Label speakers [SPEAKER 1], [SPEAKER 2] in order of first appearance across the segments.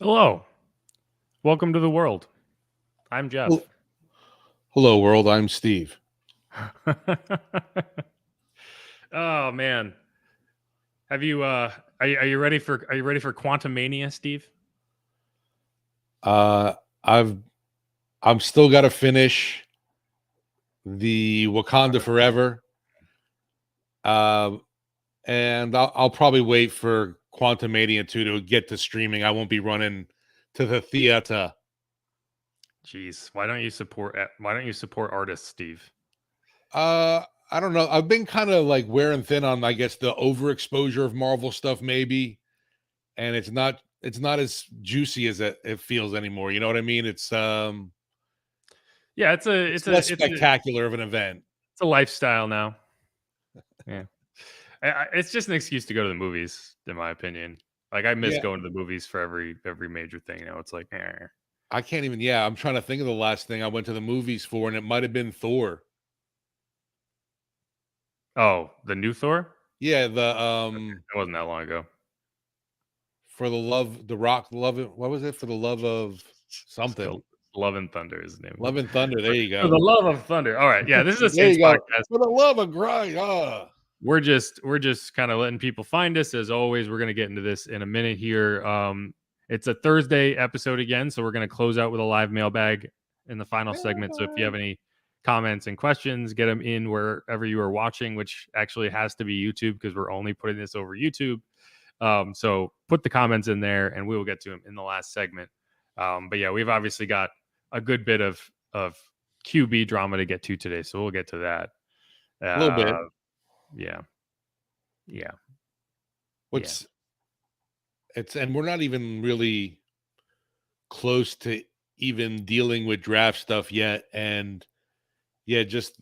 [SPEAKER 1] Hello. Welcome to the world. I'm
[SPEAKER 2] Well,
[SPEAKER 1] Jeff.
[SPEAKER 2] hello, world. I'm Steve.
[SPEAKER 1] Oh man. Have you are you ready for Quantum Mania, Steve?
[SPEAKER 2] Uh, I've I'm still got to finish the Wakanda Forever, uh, and I'll probably wait for Quantum Mania 2 to get to streaming. I won't be running to the theater.
[SPEAKER 1] Jeez, why don't you support artists, Steve?
[SPEAKER 2] I don't know. I've been kind of like wearing thin on, I guess, the overexposure of Marvel stuff, maybe, and it's not as juicy as it feels anymore. You know what I mean?
[SPEAKER 1] Yeah,
[SPEAKER 2] It's less spectacular of an event.
[SPEAKER 1] it's a lifestyle now. Yeah. It's just an excuse to go to the movies, in my opinion. Like I miss
[SPEAKER 2] Yeah,
[SPEAKER 1] going to the movies for every major thing. It's like,
[SPEAKER 2] I can't even. Yeah, I'm trying to think of the last thing I went to the movies for, and it might have been Thor.
[SPEAKER 1] oh, the new Thor?
[SPEAKER 2] Yeah,
[SPEAKER 1] It wasn't that long ago.
[SPEAKER 2] for the love, the Rock, love it. What was it? For the love of
[SPEAKER 1] It's
[SPEAKER 2] something.
[SPEAKER 1] called Love and Thunder is the name of
[SPEAKER 2] Love
[SPEAKER 1] it.
[SPEAKER 2] and Thunder. There you
[SPEAKER 1] For the
[SPEAKER 2] go.
[SPEAKER 1] love of thunder. All right. Yeah, this is a
[SPEAKER 2] There
[SPEAKER 1] Saints
[SPEAKER 2] you go.
[SPEAKER 1] podcast.
[SPEAKER 2] For the love of grind. Ah.
[SPEAKER 1] We're just kind of letting people find us. As always, we're gonna get into this in a minute here. It's a Thursday episode again, so we're gonna close out with a live mailbag in the final segment. So if you have any comments and questions, get them in wherever you are watching, which actually has to be YouTube because we're only putting this over YouTube. So put the comments in there, and we will get to them in the last segment. But yeah, we've obviously got a good bit of QB drama to get to today, so we'll get to that.
[SPEAKER 2] A little bit.
[SPEAKER 1] Yeah, yeah, yeah.
[SPEAKER 2] What's and we're not even really close to even dealing with draft stuff yet. And yeah, just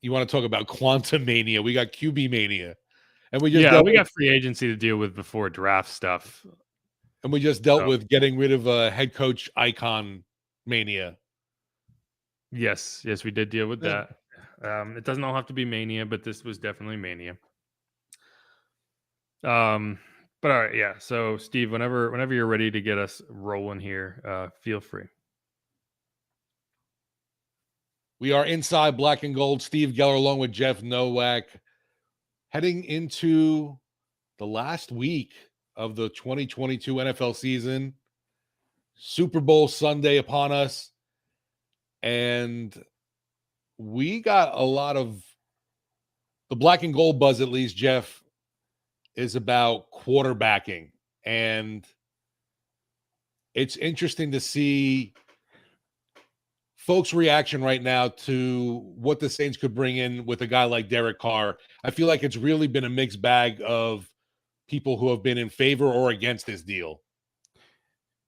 [SPEAKER 2] you want to talk about quantum mania? We got QB mania, and we just
[SPEAKER 1] Yeah,
[SPEAKER 2] dealt
[SPEAKER 1] we
[SPEAKER 2] with
[SPEAKER 1] got free agency to deal with before draft stuff. So
[SPEAKER 2] getting rid of a head coach icon mania.
[SPEAKER 1] yes, we did deal with
[SPEAKER 2] Yeah.
[SPEAKER 1] that. It doesn't all have to be mania, but this was definitely mania. Um, but all right, yeah. So Steve, whenever you're ready to get us rolling here, feel free.
[SPEAKER 2] We are inside Black and Gold. Steve Geller along with Jeff Nowak, heading into the last week of the 2022 NFL season. Super Bowl Sunday upon us, and we got a lot of the Black and Gold buzz. At least Jeff is about quarterbacking, and it's interesting to see folks' reaction right now to what the Saints could bring in with a guy like Derek Carr. I feel like it's really been a mixed bag of people who have been in favor or against this deal.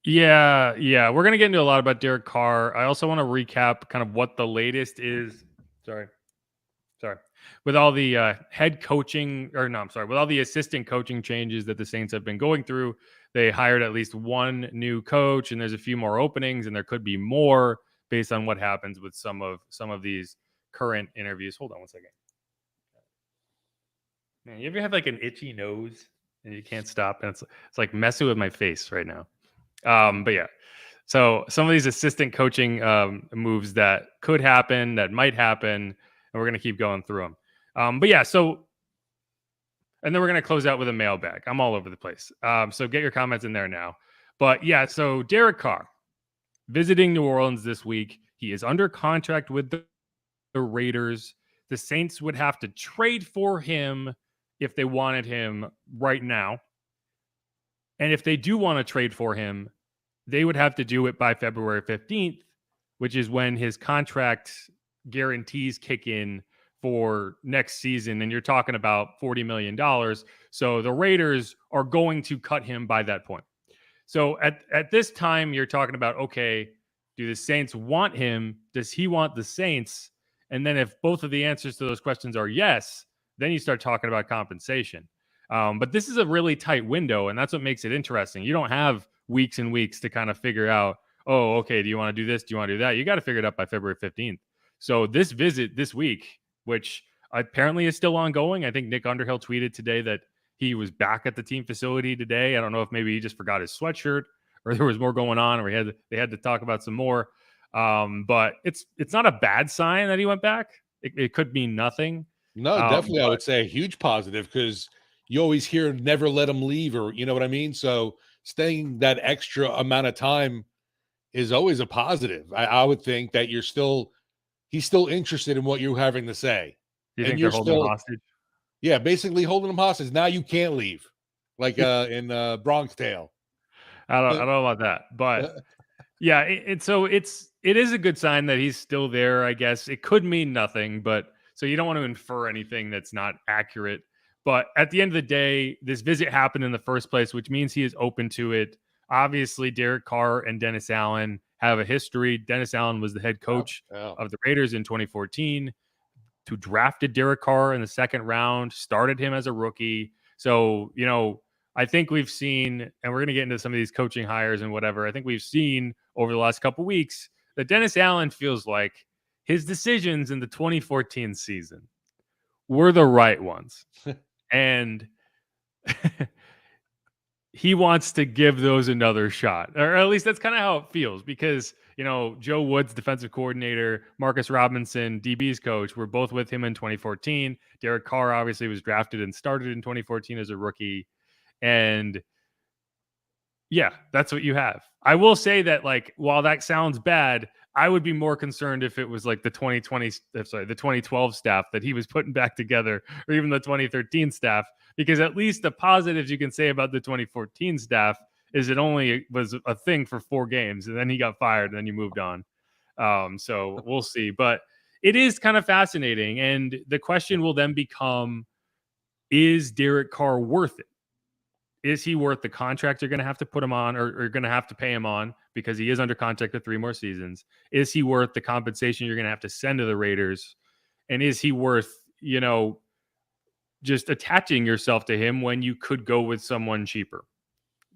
[SPEAKER 1] Yeah. We're gonna get into a lot about Derek Carr. I also want to recap kind of what the latest is. Sorry. With all the head coaching, or no, I'm sorry, with all the assistant coaching changes that the Saints have been going through, they hired at least one new coach, and there's a few more openings, and there could be more based on what happens with some of these current interviews. Hold on one second. Man, you ever have like an itchy nose and you can't stop, and it's like messing with my face right now. But yeah, so some of these assistant coaching moves that could happen, that might happen, and we're gonna keep going through them. But yeah, and then we're gonna close out with a mailbag. I'm all over the place. So get your comments in there now. But yeah, so Derek Carr visiting New Orleans this week. He is under contract with the Raiders. The Saints would have to trade for him if they wanted him right now. And if they do want to trade for him, they would have to do it by February 15th, which is when his contract guarantees kick in for next season. And you're talking about $40 million. So the Raiders are going to cut him by that point. So at this time, you're talking about, okay, do the Saints want him? Does he want the Saints? And then if both of the answers to those questions are yes, then you start talking about compensation. But this is a really tight window, and that's what makes it interesting. You don't have weeks and weeks to kind of figure out, oh, okay, do you want to do this? Do you want to do that? You got to figure it out by February 15th. So this visit this week, which apparently is still ongoing. I think Nick Underhill tweeted today that he was back at the team facility today. I don't know if maybe he just forgot his sweatshirt or there was more going on, or they had to talk about some more. But it's not a bad sign that he went back. It could mean nothing.
[SPEAKER 2] No, definitely, I would say a huge positive, because you always hear never let him leave, or you know what I mean? So staying that extra amount of time is always a positive. I would think that he's still interested in what you're having to say.
[SPEAKER 1] Do you
[SPEAKER 2] And
[SPEAKER 1] think
[SPEAKER 2] you're
[SPEAKER 1] they're holding him
[SPEAKER 2] still,
[SPEAKER 1] hostage?
[SPEAKER 2] yeah, basically holding him hostage. Now you can't leave. Like in Bronx Tale.
[SPEAKER 1] I don't know about that, but yeah, it is a good sign that he's still there. I guess it could mean nothing, but so you don't want to infer anything that's not accurate. But at the end of the day, this visit happened in the first place, which means he is open to it. Obviously, Derek Carr and Dennis Allen have a history. Dennis Allen was the head coach of the Raiders in 2014, who drafted Derek Carr in the second round, started him as a rookie. So, I think we've seen, and we're going to get into some of these coaching hires and whatever. I think we've seen over the last couple of weeks that Dennis Allen feels like his decisions in the 2014 season were the right ones. And he wants to give those another shot, or at least that's kind of how it feels, because Joe Woods, defensive coordinator, Marcus Robinson, DB's coach, were both with him in 2014. Derek Carr obviously was drafted and started in 2014 as a rookie, and yeah, that's what you have. I will say that, like, while that sounds bad, I would be more concerned if it was like the 2012 staff that he was putting back together, or even the 2013 staff, because at least the positives you can say about the 2014 staff is it only was a thing for 4 games, and then he got fired, and then you moved on. So we'll see. But it is kind of fascinating, and the question will then become, is Derek Carr worth it? Is he worth the contract you're going to have to put him on, or going to have to pay him on, because he is under contract for 3 more seasons? Is he worth the compensation you're going to have to send to the Raiders? And is he worth, just attaching yourself to him when you could go with someone cheaper?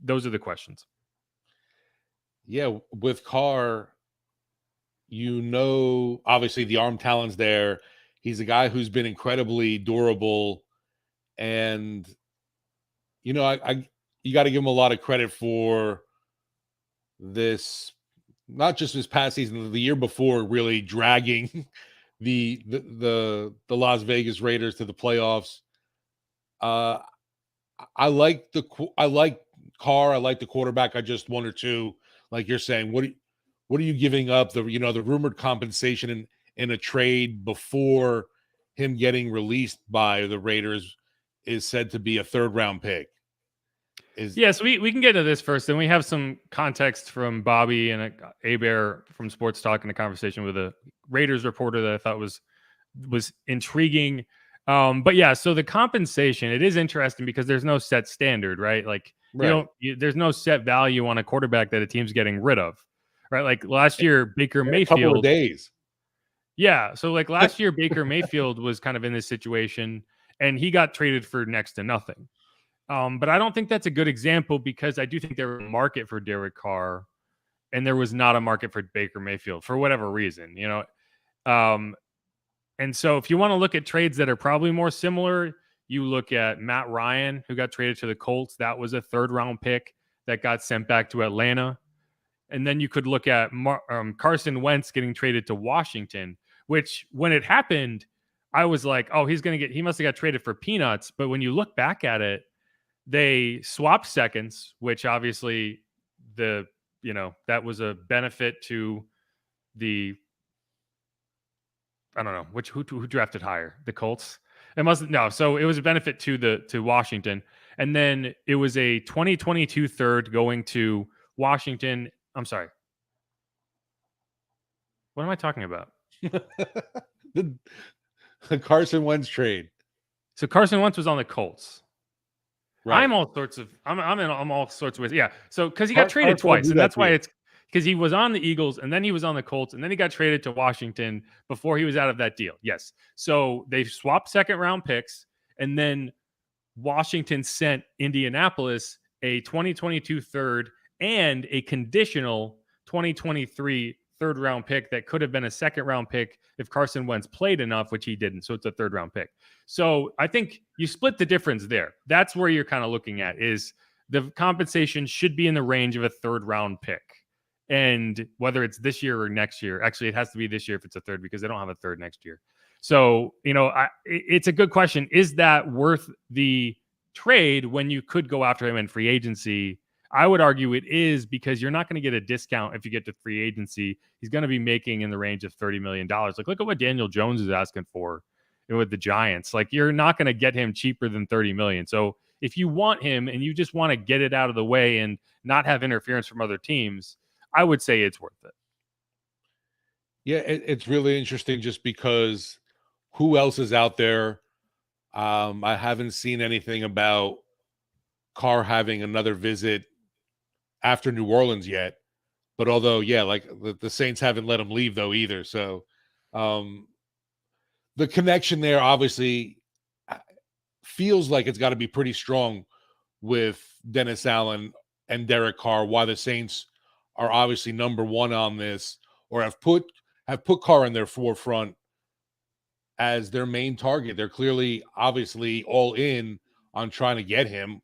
[SPEAKER 1] Those are the questions.
[SPEAKER 2] Yeah, with Carr, obviously the arm talent's there. He's a guy who's been incredibly durable, and you got to give him a lot of credit for this, not just this past season, the year before, really dragging the Las Vegas Raiders to the playoffs. I like Carr. I like the quarterback. I just wonder too, like you're saying, what are you giving up? The rumored compensation in a trade before him getting released by the Raiders is said to be a 3rd round pick.
[SPEAKER 1] So we can get into this first, and we have some context from Bobby and Abear from Sports Talk in a conversation with a Raiders reporter that I thought was intriguing. But yeah, so the compensation, it is interesting because there's no set standard, right? Like, there's no set value on a quarterback that a team's getting rid of, right? Like last year, Baker Mayfield.
[SPEAKER 2] A couple of days.
[SPEAKER 1] Yeah, so like last year, Baker Mayfield was kind of in this situation, and he got traded for next to nothing. But I don't think that's a good example, because I do think there was a market for Derek Carr, and there was not a market for Baker Mayfield for whatever reason, and so if you want to look at trades that are probably more similar, you look at Matt Ryan, who got traded to the Colts. That was a 3rd round pick that got sent back to Atlanta. And then you could look at Carson Wentz getting traded to Washington, which when it happened, I was like, oh, he must have got traded for peanuts. But when you look back at it, they swapped seconds, which obviously that was a benefit to the, I don't know who drafted higher, the Colts. So it was a benefit to Washington, and then it was a 2022 3rd going to Washington. I'm sorry, what am I talking about?
[SPEAKER 2] the Carson Wentz trade.
[SPEAKER 1] So Carson Wentz was on the Colts.
[SPEAKER 2] Right.
[SPEAKER 1] I'm all sorts of ways. Yeah. So because he got traded twice, and that's why it's because he was on the Eagles, and then he was on the Colts, and then he got traded to Washington before he was out of that deal. Yes. So they swapped 2nd round picks, and then Washington sent Indianapolis a 2022 3rd and a conditional 2023 3rd round pick that could have been a 2nd round pick if Carson Wentz played enough, which he didn't. So it's a 3rd round pick. So I think you split the difference there. That's where you're kind of looking at, is the compensation should be in the range of a third round pick. And whether it's this year or next year, actually, it has to be this year if it's a third, because they don't have a third next year. So, it's a good question. Is that worth the trade when you could go after him in free agency? I would argue it is, because you're not going to get a discount if you get to free agency. He's going to be making in the range of $30 million. Like, look at what Daniel Jones is asking for with the Giants. Like, you're not going to get him cheaper than $30 million. So if you want him and you just want to get it out of the way and not have interference from other teams, I would say it's worth it.
[SPEAKER 2] Yeah, it's really interesting just because who else is out there? I haven't seen anything about Carr having another visit after New Orleans yet. But although, yeah, like the Saints haven't let him leave though either. So the connection there obviously feels like it's got to be pretty strong with Dennis Allen and Derek Carr, why the Saints are obviously number one on this, or have put Carr in their forefront as their main target. They're clearly, obviously, all in on trying to get him.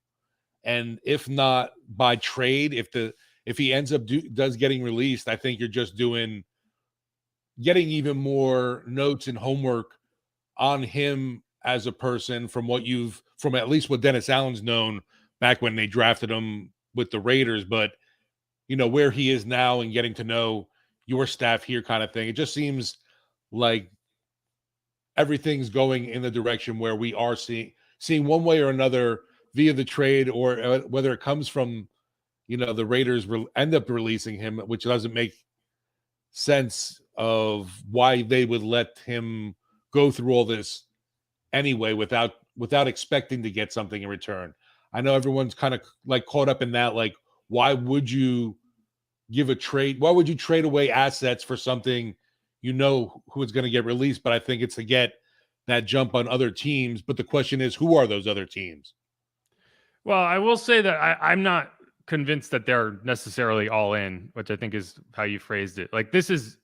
[SPEAKER 2] And if not by trade, if he ends up does getting released, I think you're just getting even more notes and homework on him as a person from at least what Dennis Allen's known back when they drafted him with the Raiders, but where he is now and getting to know your staff here kind of thing. It just seems like everything's going in the direction where we are seeing one way or another via the trade, or whether it comes from, the Raiders end up releasing him, which doesn't make sense of why they would let him go through all this anyway without expecting to get something in return. I know everyone's kind of like caught up in that. Like, why would you give a trade? Why would you trade away assets for something who is going to get released? But I think it's to get that jump on other teams. But the question is, who are those other teams?
[SPEAKER 1] Well, I will say that I'm not convinced that they're necessarily all in, which I think is how you phrased it. Like, this is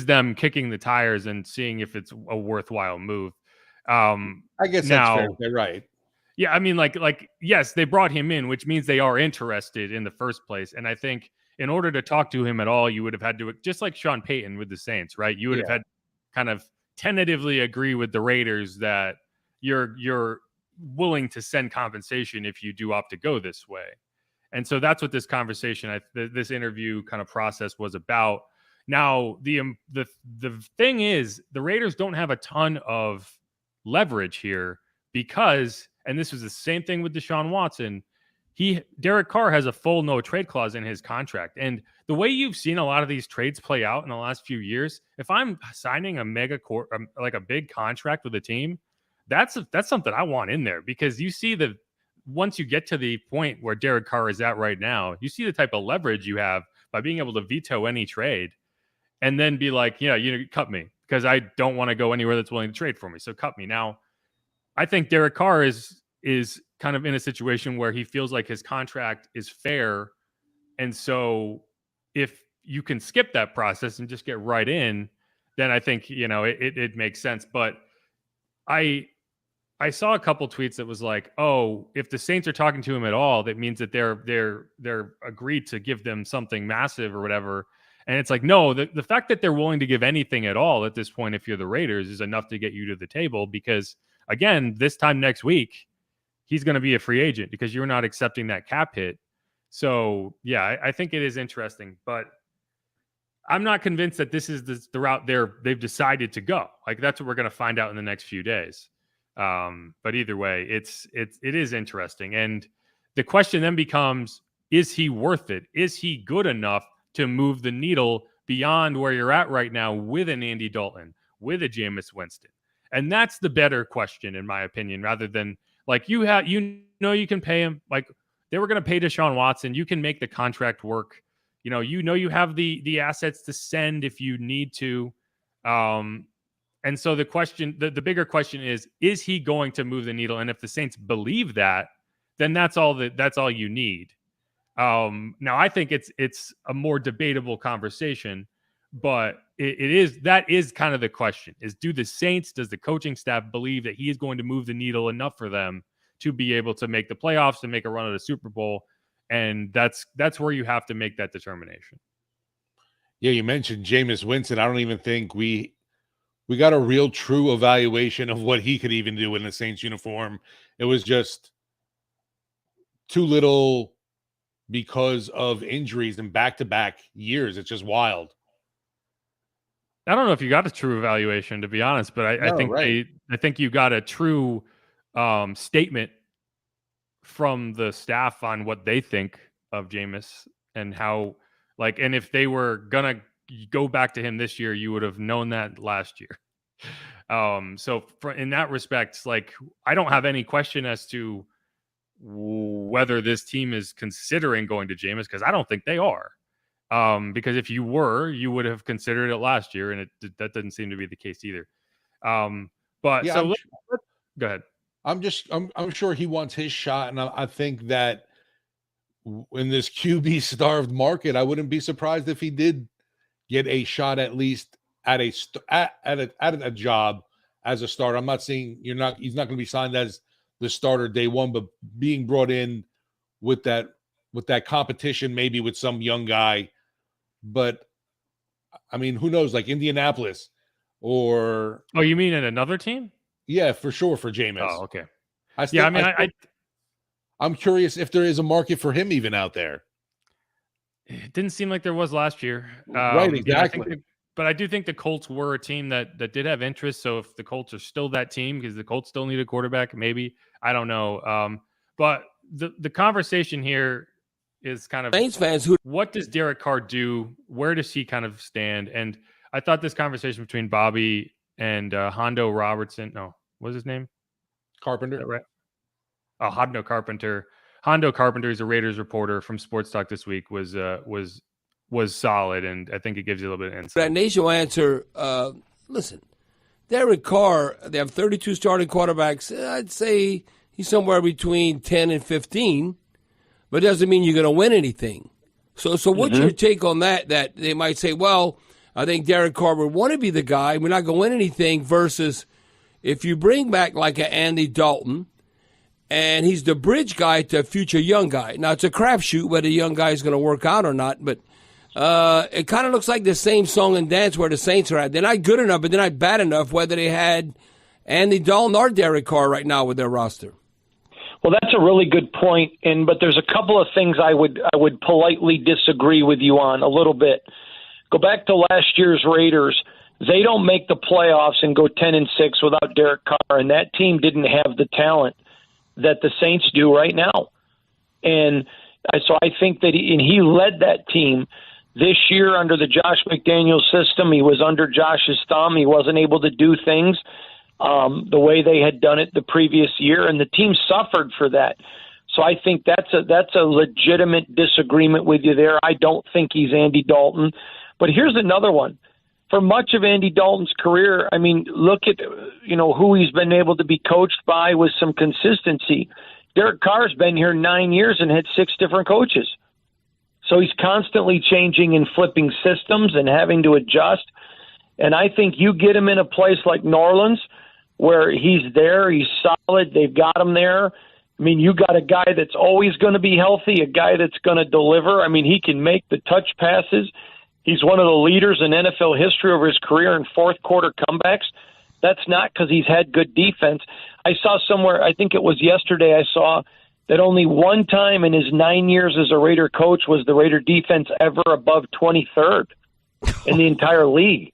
[SPEAKER 1] them kicking the tires and seeing if it's a worthwhile move.
[SPEAKER 2] I guess that's fair. They're right.
[SPEAKER 1] Yeah, I mean, like, yes, they brought him in, which means they are interested in the first place. And I think in order to talk to him at all, you would have had to, just like Sean Payton with the Saints, right? You would have had kind of tentatively agree with the Raiders that you're willing to send compensation if you do opt to go this way. And so that's what this conversation, this interview kind of process was about. Now, the thing is, the Raiders don't have a ton of leverage here because, and this was the same thing with Deshaun Watson, Derek Carr has a full no trade clause in his contract. And the way you've seen a lot of these trades play out in the last few years, if I'm signing like a big contract with a team, that's something I want in there, because you see once you get to the point where Derek Carr is at right now, you see the type of leverage you have by being able to veto any trade and then be like, cut me because I don't want to go anywhere that's willing to trade for me. So cut me. Now, I think Derek Carr is kind of in a situation where he feels like his contract is fair. And so if you can skip that process and just get right in, then I think, it makes sense. But I saw a couple tweets that was like, oh, if the Saints are talking to him at all, that means that they're agreed to give them something massive or whatever. And it's like, no, the fact that they're willing to give anything at all at this point, if you're the Raiders, is enough to get you to the table, because again, this time next week, he's going to be a free agent because you're not accepting that cap hit. So yeah, I think it is interesting, but I'm not convinced that this is the route they've decided to go. Like, that's what we're going to find out in the next few days. But either way, it is interesting. And the question then becomes, is he worth it? Is he good enough to move the needle beyond where you're at right now with an Andy Dalton, with a Jameis Winston? And that's the better question, in my opinion, rather than like you can pay him. Like, they were going to pay Deshaun Watson. You can make the contract work. You have the assets to send if you need to. And so the question, the bigger question is he going to move the needle? And if the Saints believe that, then that's all you need. Now, I think it's a more debatable conversation, but that is kind of the question: is does the coaching staff believe that he is going to move the needle enough for them to be able to make the playoffs and make a run at a Super Bowl. And that's where you have to make that determination.
[SPEAKER 2] Yeah, you mentioned Jameis Winston. I don't even think we got a real true evaluation of what he could even do in the Saints uniform. It was just too little because of injuries and back-to-back years. It's just wild.
[SPEAKER 1] I don't know if you got a true evaluation, to be honest, but I think you got a true statement from the staff on what they think of Jameis and how, like, and if they were gonna go back to him this year, you would have known that last year. So in that respect, like, I don't have any question as to whether this team is considering going to Jameis, because I don't think they are. Because if you were, you would have considered it last year, and that doesn't seem to be the case either. But yeah, so go ahead.
[SPEAKER 2] I'm sure he wants his shot, and I think that in this QB starved market, I wouldn't be surprised if he did get a shot at least at a job as a starter. I'm not saying he's not going to be signed as the starter day one, but being brought in with that competition, maybe with some young guy. But I mean, who knows? Like Indianapolis or
[SPEAKER 1] you mean in another team?
[SPEAKER 2] Yeah, for sure, for Jameis.
[SPEAKER 1] Oh, okay.
[SPEAKER 2] I'm curious if there is a market for him even out there.
[SPEAKER 1] It didn't seem like there was last year.
[SPEAKER 2] Right, exactly.
[SPEAKER 1] But I do think the Colts were a team that did have interest. So if the Colts are still that team, because the Colts still need a quarterback, maybe. I don't know. But the conversation here is kind of
[SPEAKER 3] Saints fans
[SPEAKER 1] what does Derek Carr do? Where does he kind of stand? And I thought this conversation between Bobby and Hondo Robertson. No, what was his name?
[SPEAKER 2] Carpenter.
[SPEAKER 1] Is that right? Oh, Hondo Carpenter. Hondo Carpenter is a Raiders reporter from Sports Talk this week. Was solid, and I think it gives you a little bit of insight.
[SPEAKER 3] That nation will answer. Listen, Derek Carr. They have 32 starting quarterbacks. I'd say he's somewhere between 10 and 15, but it doesn't mean you're going to win anything. So what's your take on that? That they might say, well, I think Derek Carr would want to be the guy. We're not going to win anything. Versus if you bring back like an Andy Dalton, and he's the bridge guy to a future young guy. Now, it's a crapshoot whether the young guy is going to work out or not, but it kind of looks like the same song and dance where the Saints are at. They're not good enough, but they're not bad enough, whether they had Andy Dalton or Derek Carr right now with their roster.
[SPEAKER 4] Well, that's a really good point, but there's a couple of things I would politely disagree with you on a little bit. Go back to last year's Raiders. They don't make the playoffs and go 10-6 without Derek Carr, and that team didn't have the talent that the Saints do right now. And so I think that he led that team this year under the Josh McDaniels system. He was under Josh's thumb. He wasn't able to do things the way they had done it the previous year, and the team suffered for that. So I think that's a legitimate disagreement with you there. I don't think he's Andy Dalton. But here's another one. For much of Andy Dalton's career, I mean, look at who he's been able to be coached by with some consistency. Derek Carr's been here 9 years and had 6 different coaches. So he's constantly changing and flipping systems and having to adjust. And I think you get him in a place like New Orleans where he's there, he's solid, they've got him there. I mean, you got a guy that's always going to be healthy, a guy that's going to deliver. I mean, he can make the touch passes. He's one of the leaders in NFL history over his career in fourth quarter comebacks. That's not because he's had good defense. I saw somewhere, I think it was yesterday, I saw that only one time in his 9 years as a Raider coach was the Raider defense ever above 23rd in the entire league.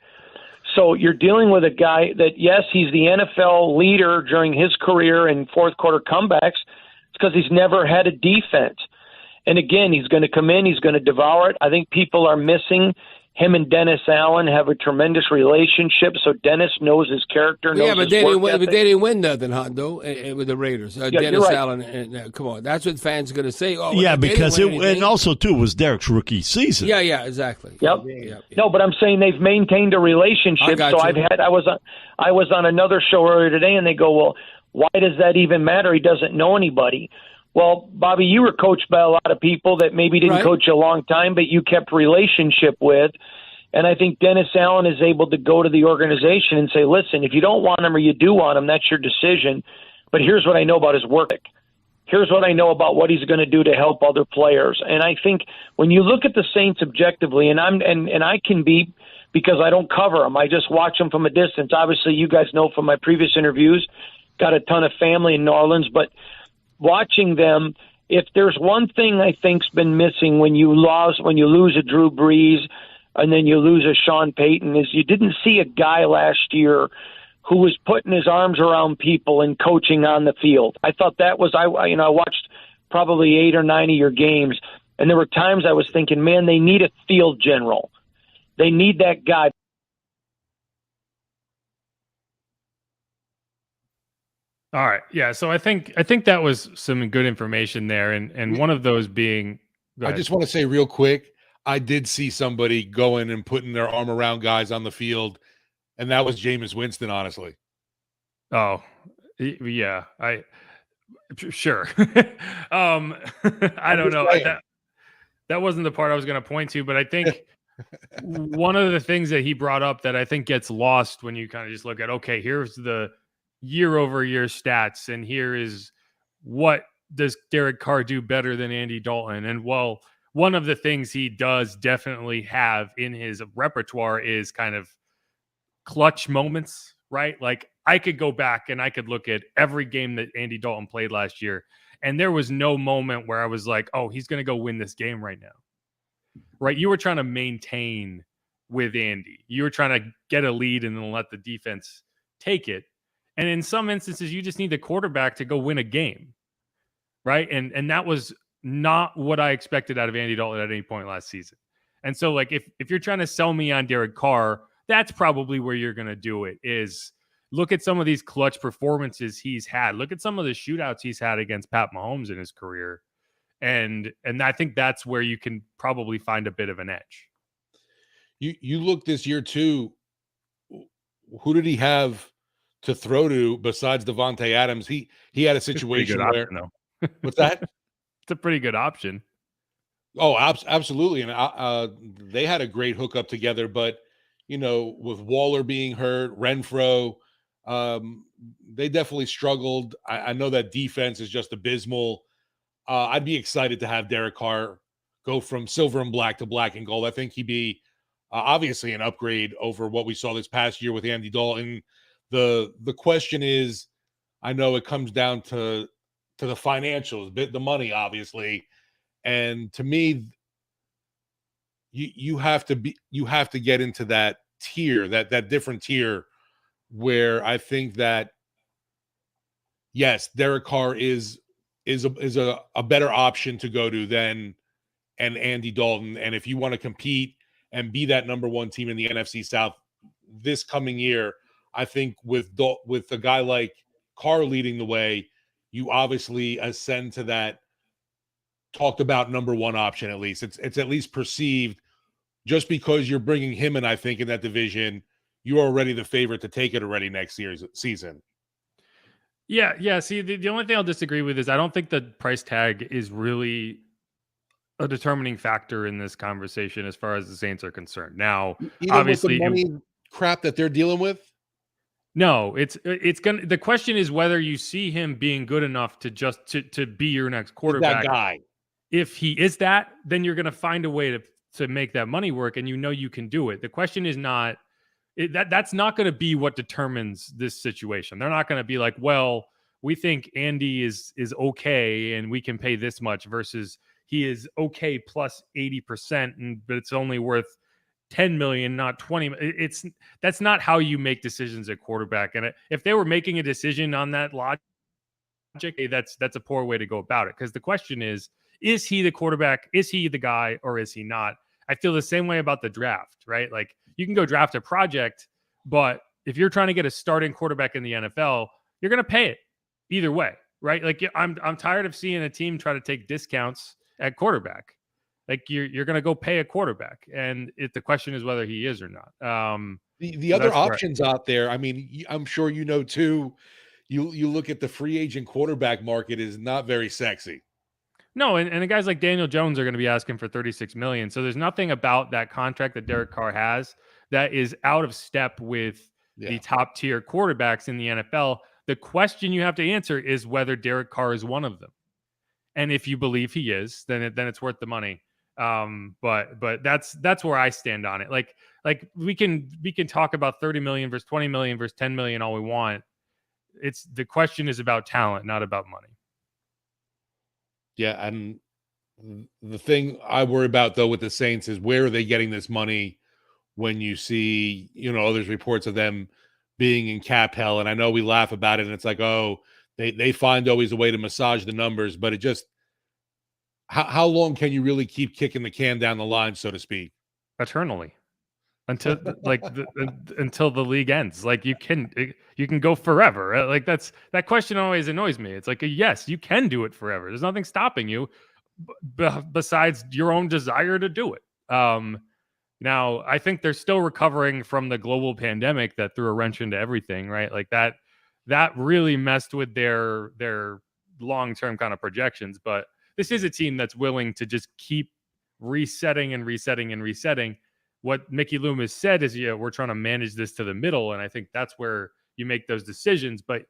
[SPEAKER 4] So you're dealing with a guy that, yes, he's the NFL leader during his career in fourth quarter comebacks. It's because he's never had a defense. And again, he's going to come in, he's going to devour it. I think people are missing him and Dennis Allen have a tremendous relationship, so Dennis knows his character.
[SPEAKER 3] Yeah, but they didn't win nothing, Hondo, with the Raiders. Dennis
[SPEAKER 4] right.
[SPEAKER 3] Allen, come on, that's what fans are going to say. Oh,
[SPEAKER 5] yeah, because and also too was Derek's rookie season.
[SPEAKER 3] Yeah, exactly.
[SPEAKER 4] Yep. No, but I'm saying they've maintained a relationship. So I was on another show earlier today, and they go, well, why does that even matter? He doesn't know anybody. Well, Bobby, you were coached by a lot of people that maybe didn't coach you a long time, but you kept relationship with. And I think Dennis Allen is able to go to the organization and say, listen, if you don't want him or you do want him, that's your decision. But here's what I know about his work ethic. Here's what I know about what he's going to do to help other players. And I think when you look at the Saints objectively, and I can be, because I don't cover them, I just watch them from a distance. Obviously, you guys know from my previous interviews, got a ton of family in New Orleans, but watching them, if there's one thing I think's been missing when you lose a Drew Brees and then you lose a Sean Payton, is you didn't see a guy last year who was putting his arms around people and coaching on the field. I thought that was, I watched probably 8 or 9 of your games, and there were times I was thinking, man, they need a field general. They need that guy.
[SPEAKER 1] All right. Yeah. So I think that was some good information there. And one of those being,
[SPEAKER 2] I just want to say real quick, I did see somebody going and putting their arm around guys on the field, and that was Jameis Winston, honestly.
[SPEAKER 1] Oh, yeah. Sure. I don't know. That wasn't the part I was going to point to, but I think one of the things that he brought up that I think gets lost when you kind of just look at, okay, here's the year-over-year stats, and here is what does Derek Carr do better than Andy Dalton. And well, one of the things he does definitely have in his repertoire is kind of clutch moments, right? Like I could go back and I could look at every game that Andy Dalton played last year, and there was no moment where I was like, oh, he's going to go win this game right now. Right? You were trying to maintain with Andy. You were trying to get a lead and then let the defense take it. And in some instances, you just need the quarterback to go win a game. Right? And that was not what I expected out of Andy Dalton at any point last season. And so, like, if you're trying to sell me on Derek Carr, that's probably where you're going to do it, is look at some of these clutch performances he's had. Look at some of the shootouts he's had against Pat Mahomes in his career. And I think that's where you can probably find a bit of an edge.
[SPEAKER 2] You look this year too. Who did he have to throw to besides Devontae Adams? He had a situation where what's that?
[SPEAKER 1] It's a pretty good option.
[SPEAKER 2] Oh, absolutely. And they had a great hookup together, but with Waller being hurt, Renfro, they definitely struggled. I know that defense is just abysmal. I'd be excited to have Derek Carr go from silver and black to black and gold. I think he'd be obviously an upgrade over what we saw this past year with Andy Dalton. The question is, I know it comes down to the financials, the money, obviously. And to me, you have to get into that tier, that different tier, where I think that yes, Derek Carr is a better option to go to than an Andy Dalton. And if you want to compete and be that number one team in the NFC South this coming year, I think with a guy like Carr leading the way, you obviously ascend to that talked about number one option. At least it's at least perceived, just because you're bringing him in. I think in that division, you're already the favorite to take it already next year's season.
[SPEAKER 1] Yeah. See, the only thing I'll disagree with is I don't think the price tag is really a determining factor in this conversation as far as the Saints are concerned. Now,
[SPEAKER 2] even
[SPEAKER 1] obviously,
[SPEAKER 2] with the money crap that they're dealing with.
[SPEAKER 1] No, it's gonna. The question is whether you see him being good enough to just to be your next quarterback.
[SPEAKER 2] That guy.
[SPEAKER 1] If he is that, then you're going to find a way to make that money work, and you can do it. The question is not that's not going to be what determines this situation. They're not going to be like, well, we think Andy is okay and we can pay this much versus he is okay plus 80%, but it's only worth 10 million, not 20. That's not how you make decisions at quarterback. And if they were making a decision on that logic, that's a poor way to go about it. Because the question is he the quarterback? Is he the guy or is he not? I feel the same way about the draft, right? Like you can go draft a project, but if you're trying to get a starting quarterback in the NFL, you're going to pay it either way, right? Like I'm tired of seeing a team try to take discounts at quarterback. Like you're going to go pay a quarterback, and the question is whether he is or not.
[SPEAKER 2] The other options out there, I mean, I'm sure too. You look at the free agent quarterback market is not very sexy.
[SPEAKER 1] No, and the guys like Daniel Jones are going to be asking for $36 million. So there's nothing about that contract that Derek Carr has that is out of step with the top tier quarterbacks in the NFL. The question you have to answer is whether Derek Carr is one of them. And if you believe he is, then it's worth the money. But that's where I stand on it. Like we can talk about 30 million versus 20 million versus 10 million all we want. It's the question is about talent, not about money.
[SPEAKER 2] Yeah, and the thing I worry about though with the Saints is where are they getting this money when you see, there's reports of them being in cap hell. And I know we laugh about it and it's like, oh, they find always a way to massage the numbers, but it just how long can you really keep kicking the can down the line, so to speak?
[SPEAKER 1] Eternally. Until until the league ends. Like you can go forever. Like that question always annoys me. It's like yes, you can do it forever. There's nothing stopping you besides your own desire to do it. Now I think they're still recovering from the global pandemic that threw a wrench into everything, right? Like that really messed with their long-term kind of projections, but this is a team that's willing to just keep resetting and resetting and resetting. What Mickey Loomis said is, we're trying to manage this to the middle. And I think that's where you make those decisions, but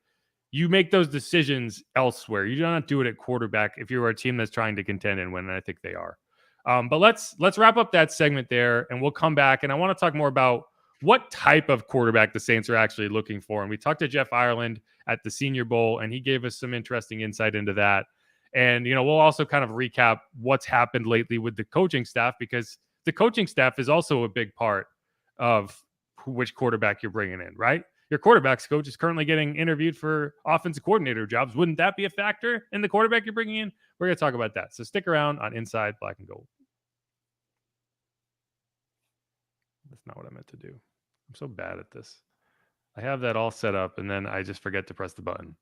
[SPEAKER 1] you make those decisions elsewhere. You do not do it at quarterback if you're a team that's trying to contend and win, and I think they are. But let's wrap up that segment there, and we'll come back. And I want to talk more about what type of quarterback the Saints are actually looking for. And we talked to Jeff Ireland at the Senior Bowl, and he gave us some interesting insight into that. And, we'll also kind of recap what's happened lately with the coaching staff, because the coaching staff is also a big part of which quarterback you're bringing in, right? Your quarterback's coach is currently getting interviewed for offensive coordinator jobs. Wouldn't that be a factor in the quarterback you're bringing in? We're going to talk about that. So stick around on Inside Black and Gold. That's not what I meant to do. I'm so bad at this. I have that all set up, and then I just forget to press the button.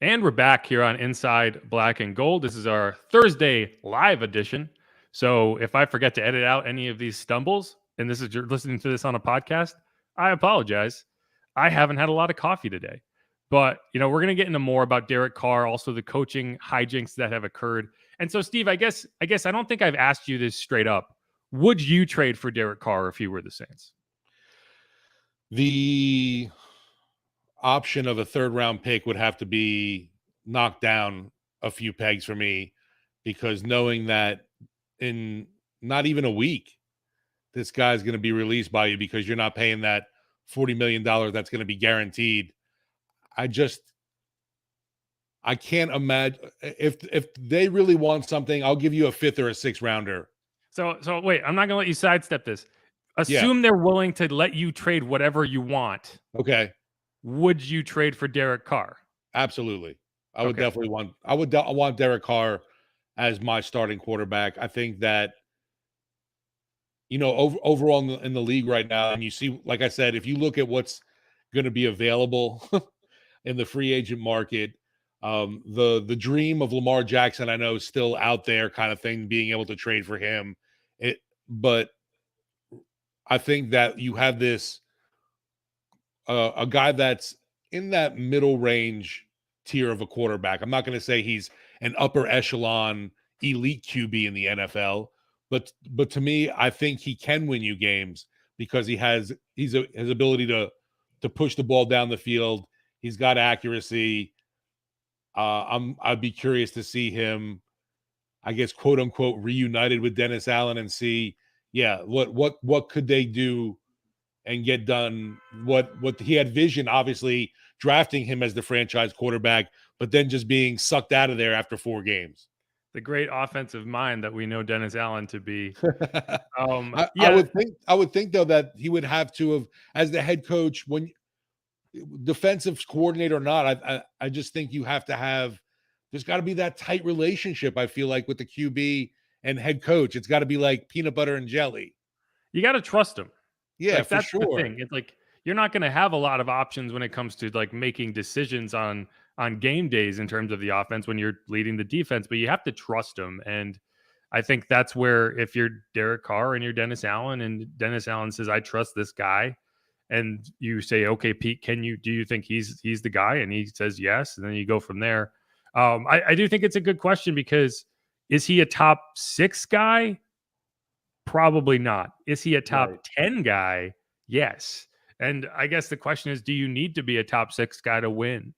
[SPEAKER 1] And we're back here on Inside Black and Gold. This is our Thursday live edition. So if I forget to edit out any of these stumbles, and you're listening to this on a podcast, I apologize. I haven't had a lot of coffee today. But, we're going to get into more about Derek Carr, also the coaching hijinks that have occurred. And so, Steve, I guess I don't think I've asked you this straight up. Would you trade for Derek Carr if you were the Saints?
[SPEAKER 2] The option of a third round pick would have to be knocked down a few pegs for me, because knowing that in not even a week, this guy's going to be released by you because you're not paying that $40 million that's going to be guaranteed. I can't imagine if they really want something, I'll give you a 5th or a 6th rounder.
[SPEAKER 1] So wait, I'm not going to let you sidestep this. Assume they're willing to let you trade whatever you want.
[SPEAKER 2] Okay.
[SPEAKER 1] Would you trade for Derek Carr?
[SPEAKER 2] Absolutely. I would definitely want Derek Carr as my starting quarterback. I think that, overall in the league right now, and you see, like I said, if you look at what's going to be available in the free agent market, the dream of Lamar Jackson, I know, is still out there, kind of thing, being able to trade for him. But I think that you have this a guy that's in that middle range tier of a quarterback. I'm not going to say he's an upper echelon elite QB in the NFL, but to me, I think he can win you games because his ability to push the ball down the field. He's got accuracy. I'd be curious to see him, I guess, quote unquote, reunited with Dennis Allen and see, what could they do and get done. What he had vision, obviously, drafting him as the franchise quarterback, but then just being sucked out of there after 4 games.
[SPEAKER 1] The great offensive mind that we know Dennis Allen to be.
[SPEAKER 2] I would think though that he would have to have, as the head coach, when defensive coordinator or not, I just think you have to have, there's got to be that tight relationship, I feel like, with the QB and head coach. It's got to be like peanut butter and jelly.
[SPEAKER 1] You got to trust him.
[SPEAKER 2] Yeah,
[SPEAKER 1] like,
[SPEAKER 2] for
[SPEAKER 1] that's
[SPEAKER 2] sure.
[SPEAKER 1] The thing. It's like you're not going to have a lot of options when it comes to like making decisions on game days in terms of the offense when you're leading the defense, but you have to trust them. And I think that's where, if you're Derek Carr and you're Dennis Allen, and Dennis Allen says, I trust this guy, and you say, okay, Pete, do you think he's the guy? And he says yes, and then you go from there. I do think it's a good question, because is he a top 6 guy? Probably not. Is he a top 10 guy? Yes. And I guess the question is, do you need to be a top 6 guy to win?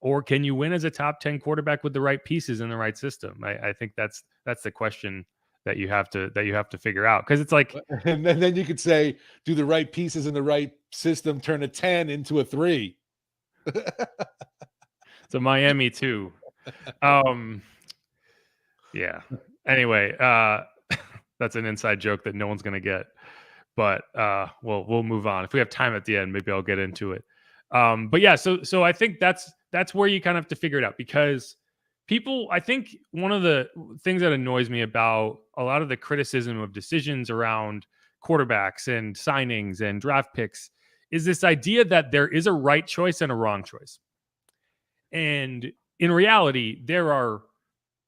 [SPEAKER 1] Or can you win as a top 10 quarterback with the right pieces in the right system? I think that's the question that you have to figure out. Because it's like,
[SPEAKER 2] and then you could say, do the right pieces in the right system turn a 10 into a 3?
[SPEAKER 1] It's a Miami too. Yeah. Anyway, that's an inside joke that no one's gonna get. But we'll move on. If we have time at the end, maybe I'll get into it. But yeah, so I think that's where you kind of have to figure it out, because I think one of the things that annoys me about a lot of the criticism of decisions around quarterbacks and signings and draft picks is this idea that there is a right choice and a wrong choice. And in reality, there are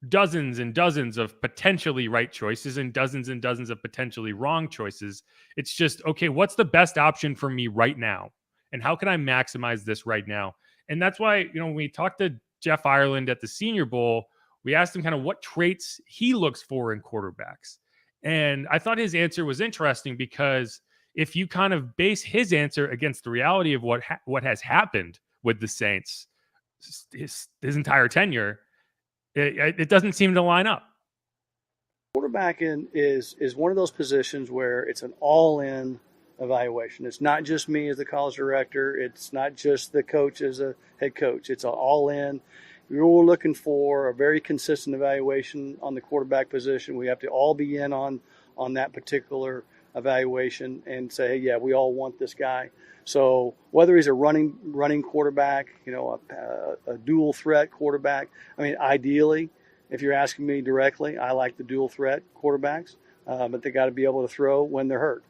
[SPEAKER 1] dozens and dozens of potentially right choices and dozens of potentially wrong choices. It's just, okay, what's the best option for me right now? And how can I maximize this right now? And that's why, when we talked to Jeff Ireland at the Senior Bowl, we asked him kind of what traits he looks for in quarterbacks. And I thought his answer was interesting, because if you kind of base his answer against the reality of what has happened with the Saints his entire tenure, it doesn't seem to line up.
[SPEAKER 6] Quarterbacking is one of those positions where it's an all-in evaluation. It's not just me as the college director. It's not just the coach as a head coach. It's all in. We're looking for a very consistent evaluation on the quarterback position. We have to all be in on that particular evaluation and say, hey, yeah, we all want this guy. So whether he's a running quarterback, a dual threat quarterback. I mean, ideally, if you're asking me directly, I like the dual threat quarterbacks, but they got to be able to throw when they're hurt.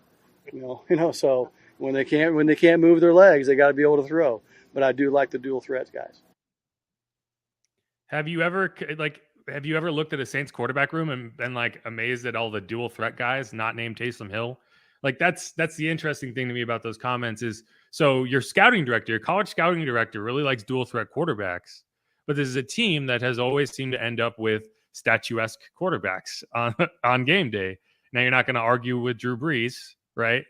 [SPEAKER 6] So when they can't move their legs, they got to be able to throw. But I do like the dual threats guys.
[SPEAKER 1] Have you ever looked at a Saints quarterback room and been like amazed at all the dual threat guys not named Taysom Hill? Like that's the interesting thing to me about those comments is, so your college scouting director really likes dual threat quarterbacks, but this is a team that has always seemed to end up with statuesque quarterbacks on game day. Now you're not going to argue with Drew Brees, right?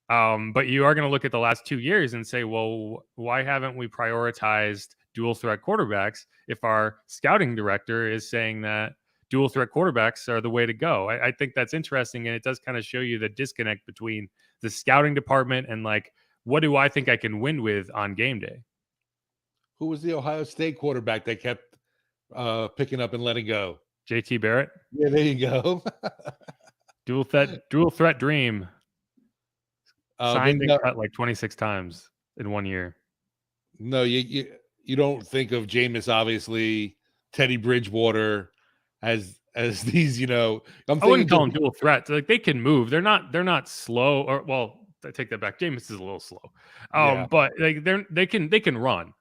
[SPEAKER 1] But you are going to look at the last 2 years and say, well, why haven't we prioritized dual threat quarterbacks if our scouting director is saying that dual threat quarterbacks are the way to go? I think that's interesting, and it does kind of show you the disconnect between the scouting department and like, what do I think I can win with on game day?
[SPEAKER 2] Who was the Ohio State quarterback they kept picking up and letting go?
[SPEAKER 1] JT Barrett.
[SPEAKER 2] Yeah, there you go.
[SPEAKER 1] dual threat dream. Signed and cut like 26 times in 1 year.
[SPEAKER 2] No, you don't think of Jameis, obviously, Teddy Bridgewater as these, I
[SPEAKER 1] wouldn't call them dual threats. Like, they can move. They're not slow, or, well, I take that back. Jameis is a little slow. But like they can run.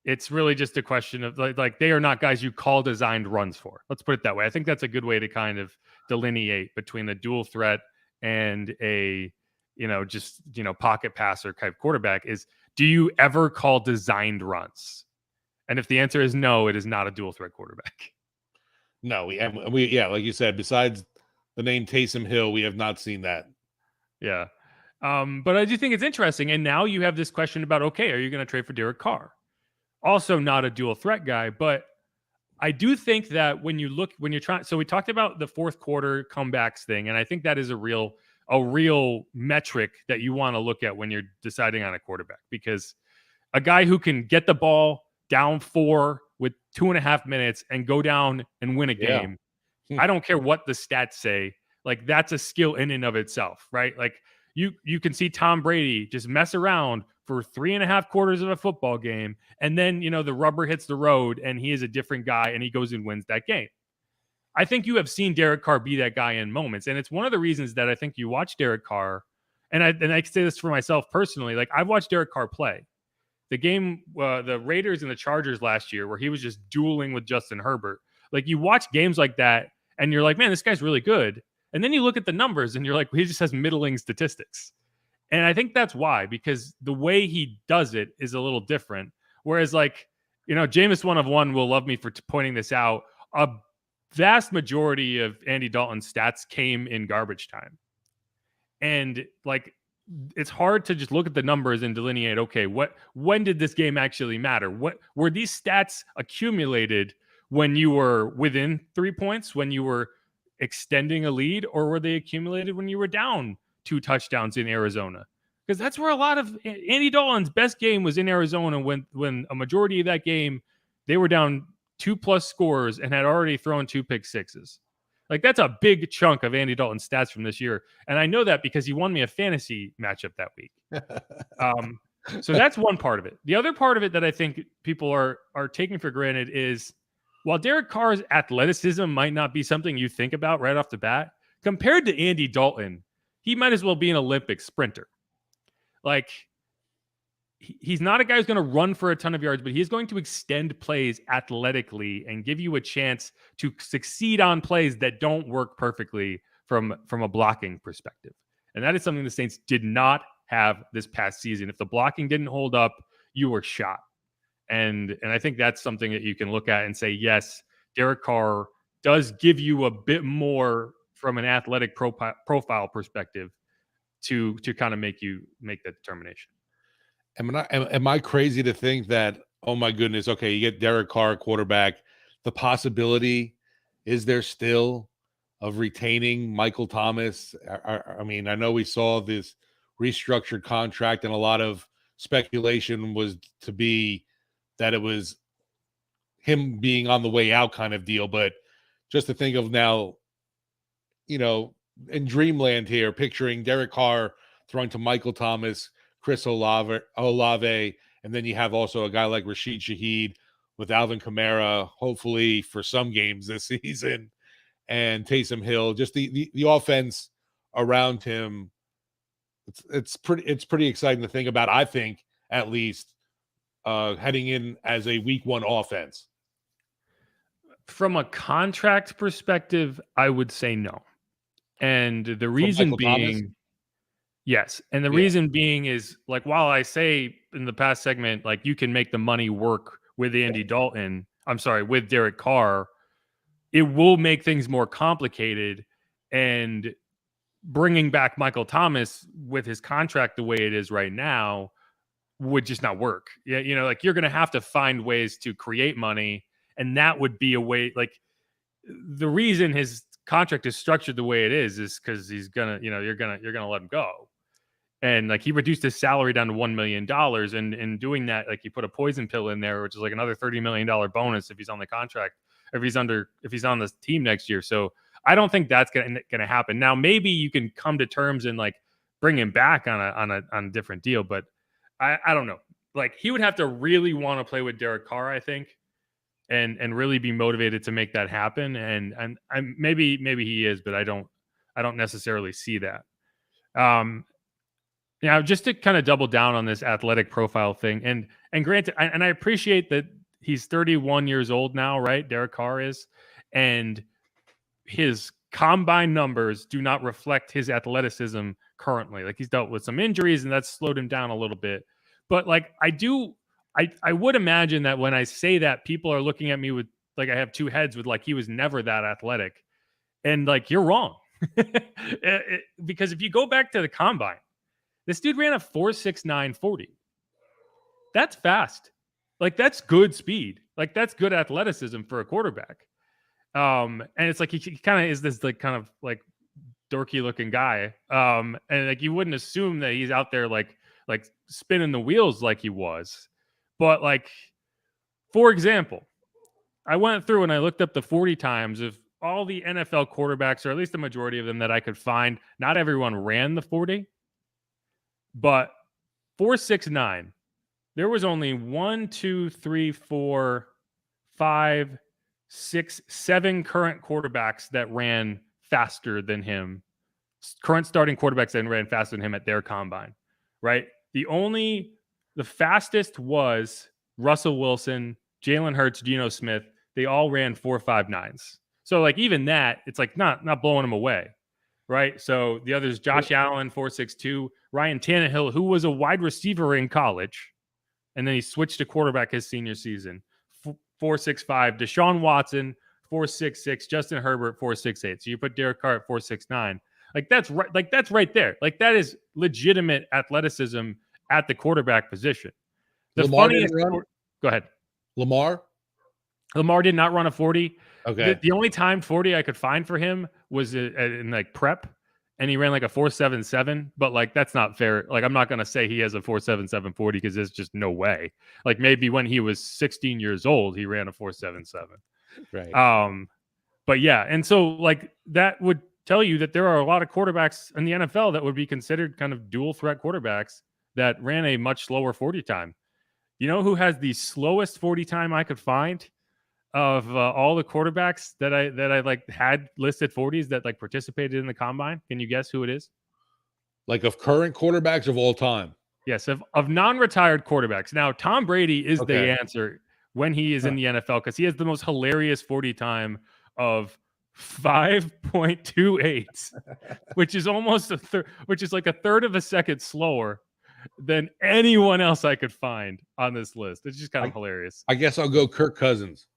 [SPEAKER 1] It's really just a question of like they are not guys you call designed runs for. Let's put it that way. I think that's a good way to kind of delineate between a dual threat and a pocket passer type quarterback. Is, do you ever call designed runs? And if the answer is no, it is not a dual threat quarterback.
[SPEAKER 2] No, we like you said, besides the name Taysom Hill, we have not seen that.
[SPEAKER 1] Yeah. But I do think it's interesting. And now you have this question about, okay, are you going to trade for Derek Carr? Also not a dual threat guy, but I do think that when you're trying, so we talked about the fourth quarter comebacks thing, and I think that is a real metric that you want to look at when you're deciding on a quarterback, because a guy who can get the ball down 4 with 2.5 minutes and go down and win a game, I don't care what the stats say, like that's a skill in and of itself, right? Like you can see Tom Brady just mess around for 3.5 quarters of a football game, and then the rubber hits the road and he is a different guy and he goes and wins that game. I think you have seen Derek Carr be that guy in moments, and it's one of the reasons that I think you watch Derek Carr, and I say this for myself personally, like I've watched Derek Carr play the game, the Raiders and the Chargers last year, where he was just dueling with Justin Herbert. Like, you watch games like that and you're like, man, this guy's really good. And then you look at the numbers and you're like, well, he just has middling statistics. And I think that's why, because the way he does it is a little different. Whereas, like, Jameis 1 will love me for pointing this out. A vast majority of Andy Dalton's stats came in garbage time. And, like, it's hard to just look at the numbers and delineate, okay, when did this game actually matter? What were these stats accumulated when you were within 3 points, when you were extending a lead, or were they accumulated when you were down 2 touchdowns in Arizona? Because that's where a lot of Andy Dalton's best game was, in Arizona, when a majority of that game they were down 2+ scores and had already thrown 2 pick sixes. Like, that's a big chunk of Andy Dalton's stats from this year. And I know that because he won me a fantasy matchup that week. So that's one part of it. The other part of it that I think people are taking for granted is, while Derek Carr's athleticism might not be something you think about right off the bat, compared to Andy Dalton, he might as well be an Olympic sprinter. Like, he's not a guy who's going to run for a ton of yards, but he's going to extend plays athletically and give you a chance to succeed on plays that don't work perfectly from a blocking perspective. And that is something the Saints did not have this past season. If the blocking didn't hold up, you were shot. And I think that's something that you can look at and say, yes, Derek Carr does give you a bit more from an athletic profile perspective to kind of make that determination.
[SPEAKER 2] Am I crazy to think that, oh my goodness, okay, you get Derek Carr, quarterback, the possibility is there still of retaining Michael Thomas? I mean, I know we saw this restructured contract, and a lot of speculation was to be that it was him being on the way out kind of deal. But just to think of now, in dreamland here, picturing Derek Carr throwing to Michael Thomas, Chris Olave, and then you have also a guy like Rashid Shaheed with Alvin Kamara, hopefully for some games this season, and Taysom Hill. Just the offense around him. It's pretty exciting to think about. I think, at least, heading in as a week 1 offense.
[SPEAKER 1] From a contract perspective, I would say no, and the reason being. Thomas? Yes. And the reason being is, like, while I say in the past segment, like, you can make the money work with Andy Dalton, with Derek Carr, it will make things more complicated. And bringing back Michael Thomas with his contract the way it is right now would just not work. Yeah. Like, you're going to have to find ways to create money. And that would be a way, like, the reason his contract is structured the way it is because he's gonna, you're gonna let him go. And, like, he reduced his salary down to $1 million, and in doing that, like, he put a poison pill in there, which is like another $30 million bonus if he's on the contract, if he's on the team next year. So I don't think that's gonna happen. Now, maybe you can come to terms and, like, bring him back on a different deal, but I don't know. Like, he would have to really want to play with Derek Carr, I think, and really be motivated to make that happen. And maybe he is, but I don't necessarily see that. Just to kind of double down on this athletic profile thing, and granted, and I appreciate that he's 31 years old now, right? Derek Carr is, and his combine numbers do not reflect his athleticism currently. Like, he's dealt with some injuries, and that's slowed him down a little bit. But, like, I would imagine that when I say that, people are looking at me with, like, I have two heads with, like, he was never that athletic, and, like, you're wrong. Because if you go back to the combine, this dude ran a 4.69 40. That's fast. Like, that's good speed. Like, that's good athleticism for a quarterback. And it's like he kind of is this, like, kind of, like, dorky looking guy. And, like, you wouldn't assume that he's out there like spinning the wheels like he was. But, like, for example, I went through and I looked up the 40 times of all the NFL quarterbacks, or at least the majority of them that I could find. Not everyone ran the 40. But 4.69, there was only 1, 2, 3, 4, 5, 6, 7 current quarterbacks that ran faster than him. Current starting quarterbacks that ran faster than him at their combine, right? The fastest was Russell Wilson, Jalen Hurts, Geno Smith. They all ran 4.59s. So, like, even that, it's like not blowing them away, right? So the other is Josh Allen, 4.62. Ryan Tannehill, who was a wide receiver in college, and then he switched to quarterback his senior season, 4.65. Deshaun Watson, 4.66. Justin Herbert, 4.68. So you put Derek Carr at 4.69. Like that's right. Like that's right there. Like that is legitimate athleticism at the quarterback position. The
[SPEAKER 2] Lamar
[SPEAKER 1] funniest.
[SPEAKER 2] didn't run?
[SPEAKER 1] Go ahead.
[SPEAKER 2] Lamar
[SPEAKER 1] did not run a 40.
[SPEAKER 2] Okay.
[SPEAKER 1] The only time 40 I could find for him was in like prep, and he ran like a 4.77. But like that's not fair. Like I'm not gonna say he has a 4.77 40 because there's just no way. Like maybe when he was 16 years old, he ran a 4.77.
[SPEAKER 2] Right.
[SPEAKER 1] But yeah, and so like that would tell you that there are a lot of quarterbacks in the NFL that would be considered kind of dual threat quarterbacks that ran a much slower 40 time. You know who has the slowest 40 time I could find of all the quarterbacks that I like had listed 40s that like participated in the combine? Can you guess who it is?
[SPEAKER 2] Like of current quarterbacks of all time.
[SPEAKER 1] Yes, of non-retired quarterbacks. Now, Tom Brady is
[SPEAKER 2] Okay.
[SPEAKER 1] the answer when he is in the NFL because he has the most hilarious 40 time of 5.28, which is almost which is like a third of a second slower than anyone else I could find on this list. It's just kind of hilarious.
[SPEAKER 2] I guess I'll go Kirk Cousins.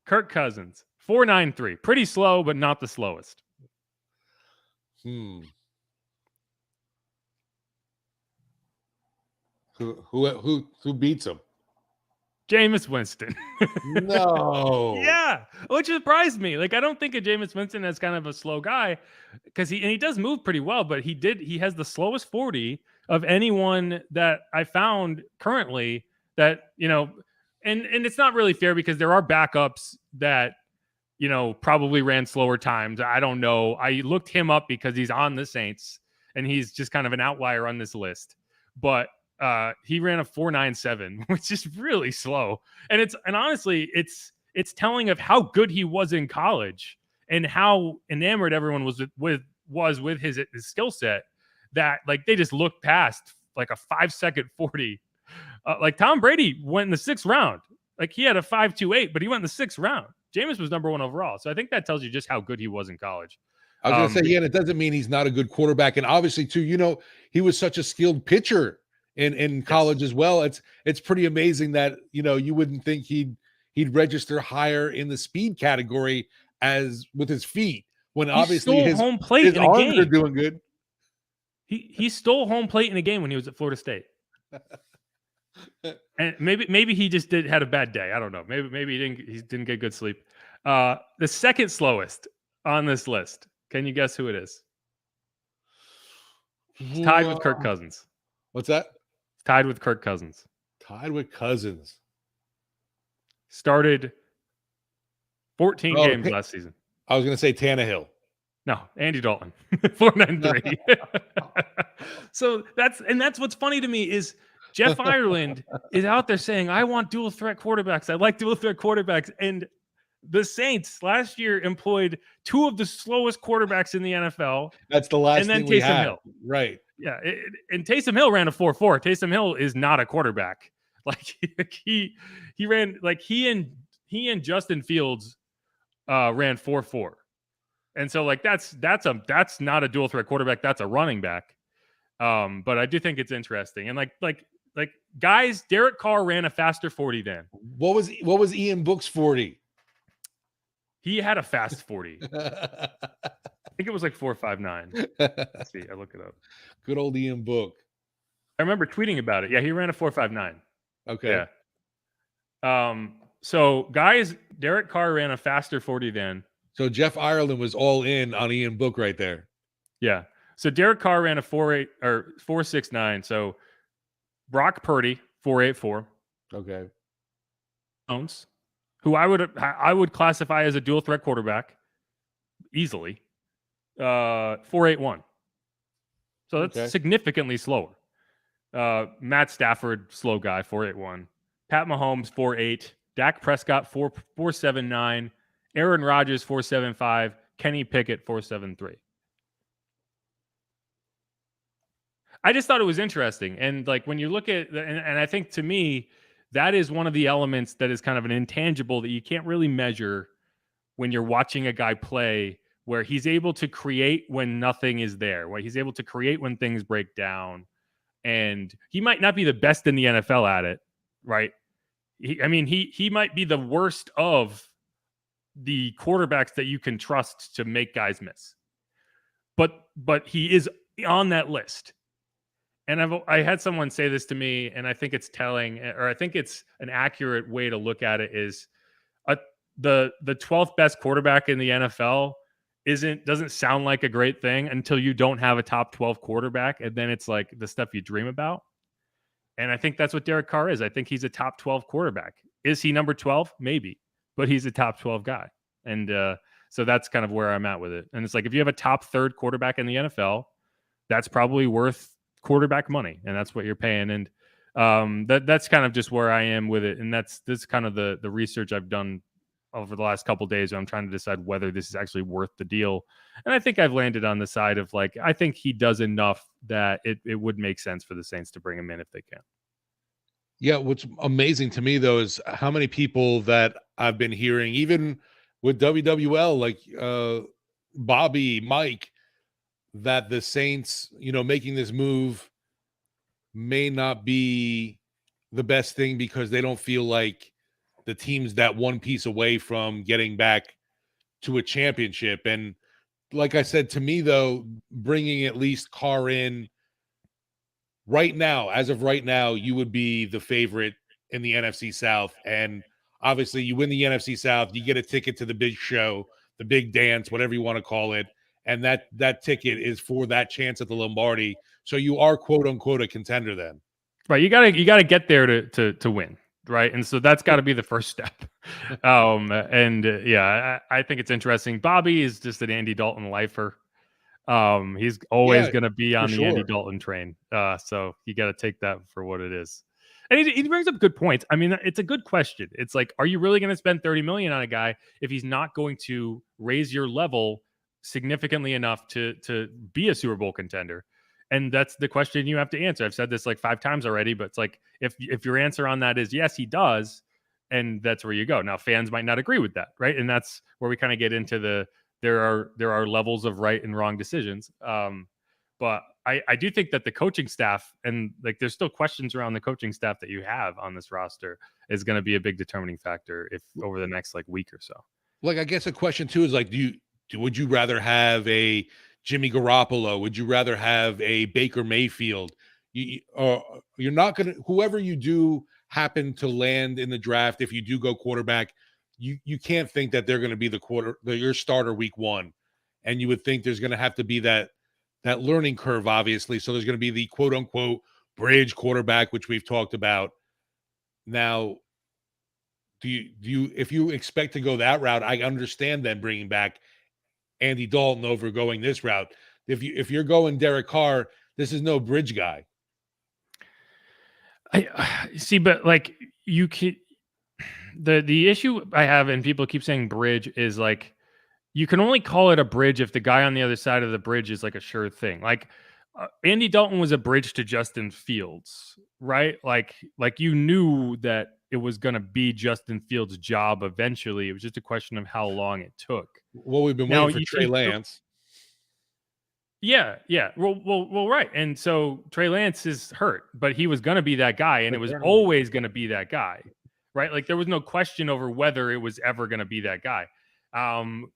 [SPEAKER 1] Kirk Cousins, 4.93. Pretty slow, but not the slowest.
[SPEAKER 2] Who beats him?
[SPEAKER 1] Jameis Winston.
[SPEAKER 2] No.
[SPEAKER 1] Yeah, which surprised me. Like I don't think of Jameis Winston as kind of a slow guy because he does move pretty well, but he has the slowest 40 of anyone that I found currently that, you know, and it's not really fair because there are backups that, you know, probably ran slower times. I don't know. I looked him up because he's on the Saints and he's just kind of an outlier on this list. But he ran a 4.97, which is really slow. And honestly, it's telling of how good he was in college and how enamored everyone was with his skill set that like they just looked past like a 5-second 40. Like Tom Brady went in the 6th round. Like he had a 5.28, but he went in the 6th round. Jameis was number 1 overall. So I think that tells you just how good he was in college.
[SPEAKER 2] I was going to say, yeah, and it doesn't mean he's not a good quarterback. And obviously, too, you know, he was such a skilled pitcher in college as well. It's pretty amazing that, you know, you wouldn't think he'd register higher in the speed category as with his feet when obviously his
[SPEAKER 1] home plate
[SPEAKER 2] his
[SPEAKER 1] in a
[SPEAKER 2] arms
[SPEAKER 1] game.
[SPEAKER 2] are doing good.
[SPEAKER 1] He stole home plate in a game when he was at Florida State. And maybe he just had a bad day. I don't know. Maybe he didn't get good sleep. The second slowest on this list. Can you guess who it is? It's tied with Kirk Cousins.
[SPEAKER 2] What's that?
[SPEAKER 1] It's tied with Kirk Cousins.
[SPEAKER 2] Tied with Cousins.
[SPEAKER 1] Started 14 games last season.
[SPEAKER 2] I was going to say Tannehill.
[SPEAKER 1] No, Andy Dalton, 4.93. So that's what's funny to me is Jeff Ireland is out there saying, I want dual threat quarterbacks. I like dual threat quarterbacks. And the Saints last year employed 2 of the slowest quarterbacks in the NFL.
[SPEAKER 2] That's the last
[SPEAKER 1] and then
[SPEAKER 2] thing we
[SPEAKER 1] Taysom
[SPEAKER 2] had.
[SPEAKER 1] Hill.
[SPEAKER 2] Right.
[SPEAKER 1] Yeah. And Taysom Hill ran a 4.4. Taysom Hill is not a quarterback. Like he ran like he and Justin Fields ran 4.4. And so like that's not a dual threat quarterback. That's a running back. But I do think it's interesting. And like guys, Derek Carr ran a faster 40 than.
[SPEAKER 2] What was Ian Book's 40?
[SPEAKER 1] He had a fast 40. I think it was like 4.59. Let's see. I look it up.
[SPEAKER 2] Good old Ian Book.
[SPEAKER 1] I remember tweeting about it. Yeah, he ran a 4.59.
[SPEAKER 2] Okay.
[SPEAKER 1] Yeah. So guys, Derek Carr ran a faster 40 than.
[SPEAKER 2] So Jeff Ireland was all in on Ian Book right there.
[SPEAKER 1] Yeah. So Derek Carr ran a 4.8 or 4.69. So Brock Purdy 4.84.
[SPEAKER 2] Okay.
[SPEAKER 1] Jones, who I would classify as a dual threat quarterback easily. 4.81. So that's significantly slower. Matt Stafford, slow guy, 4.81. Pat Mahomes 4.8. Dak Prescott 4.79. Aaron Rodgers 4.75. Kenny Pickett 4.73. I just thought it was interesting. And like when you look at, and I think to me, that is one of the elements that is kind of an intangible that you can't really measure when you're watching a guy play where he's able to create when nothing is there, where he's able to create when things break down. And he might not be the best in the NFL at it, right? He might be the worst of the quarterbacks that you can trust to make guys miss. But he is on that list. And I had someone say this to me, and I think it's telling, or I think it's an accurate way to look at it is the 12th best quarterback in the NFL doesn't sound like a great thing until you don't have a top 12 quarterback, and then it's like the stuff you dream about. And I think that's what Derek Carr is. I think he's a top 12 quarterback. Is he number 12? Maybe, but he's a top 12 guy. And so that's kind of where I'm at with it. And it's like, if you have a top third quarterback in the NFL, that's probably worth quarterback money, and that's what you're paying. And that's kind of just where I am with it. And that's kind of the research I've done over the last couple of days. I'm trying to decide whether this is actually worth the deal. And I think I've landed on the side of like, I think he does enough that it would make sense for the Saints to bring him in if they can.
[SPEAKER 2] Yeah, what's amazing to me though is how many people that I've been hearing, even with WWL, like Bobby, Mike, that the Saints, making this move may not be the best thing because they don't feel like the team's that one piece away from getting back to a championship. And like I said, to me though, bringing at least Carr in right now, as of right now, you would be the favorite in the NFC South. And obviously you win the NFC South, you get a ticket to the big show, the big dance, whatever you want to call it. And that ticket is for that chance at the Lombardi. So you are quote unquote a contender then.
[SPEAKER 1] Right. You gotta get there to win. Right. And so that's got to be the first step. I think it's interesting. Bobby is just an Andy Dalton lifer. He's always going to be on the Andy Dalton train. So you got to take that for what it is. And he brings up good points. I mean, it's a good question. It's like, are you really going to spend $30 million on a guy if he's not going to raise your level significantly enough to be a Super Bowl contender? And that's the question you have to answer. I've said this like 5 times already, but it's like, if your answer on that is yes, he does, and that's where you go. Now, fans might not agree with that, right? And that's where we kind of get into there are levels of right and wrong decisions. But I do think that the coaching staff, and like there's still questions around the coaching staff that you have on this roster, is going to be a big determining factor if over the next like week or so. Like,
[SPEAKER 2] I guess a question too is like, would you rather have a Jimmy Garoppolo? Would you rather have a Baker Mayfield? You're not going to, whoever you do happen to land in the draft, if you do go quarterback, you can't think that they're going to be your starter week 1. And you would think there's going to have to be that learning curve, obviously. So there's going to be the quote unquote bridge quarterback, which we've talked about. Now, if you expect to go that route, I understand them bringing back Andy Dalton over going this route. If you're going Derek Carr, this is no bridge guy.
[SPEAKER 1] I see, but like you can, the issue I have, and people keep saying bridge, is like you can only call it a bridge if the guy on the other side of the bridge is like a sure thing. Like Andy Dalton was a bridge to Justin Fields, right? Like you knew that it was going to be Justin Fields' job eventually. It was just a question of how long it took.
[SPEAKER 2] Well, we've been waiting for Trey Lance.
[SPEAKER 1] Yeah. Well, right. And so Trey Lance is hurt, but he was going to be that guy, and it was always going to be that guy, right? Like there was no question over whether it was ever going to be that guy.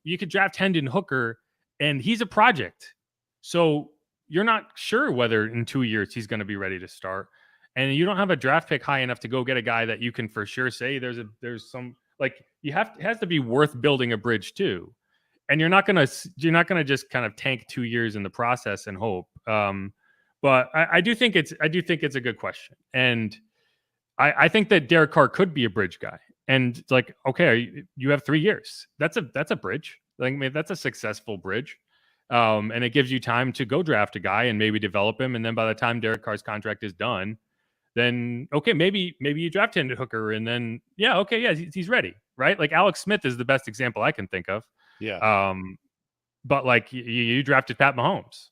[SPEAKER 1] You could draft Hendon Hooker, and he's a project. So you're not sure whether in 2 years he's going to be ready to start. And you don't have a draft pick high enough to go get a guy that you can for sure say there's some, like it has to be worth building a bridge too. And you're not gonna just kind of tank 2 years in the process and hope. But I do think it's a good question, and I think that Derek Carr could be a bridge guy. And it's like, okay, you have 3 years. That's a bridge. Like, I mean, that's a successful bridge, and it gives you time to go draft a guy and maybe develop him. And then by the time Derek Carr's contract is done, then okay, maybe you draft Hendon Hooker, and then he's ready, right? Like Alex Smith is the best example I can think of.
[SPEAKER 2] Yeah.
[SPEAKER 1] But like you drafted Pat Mahomes.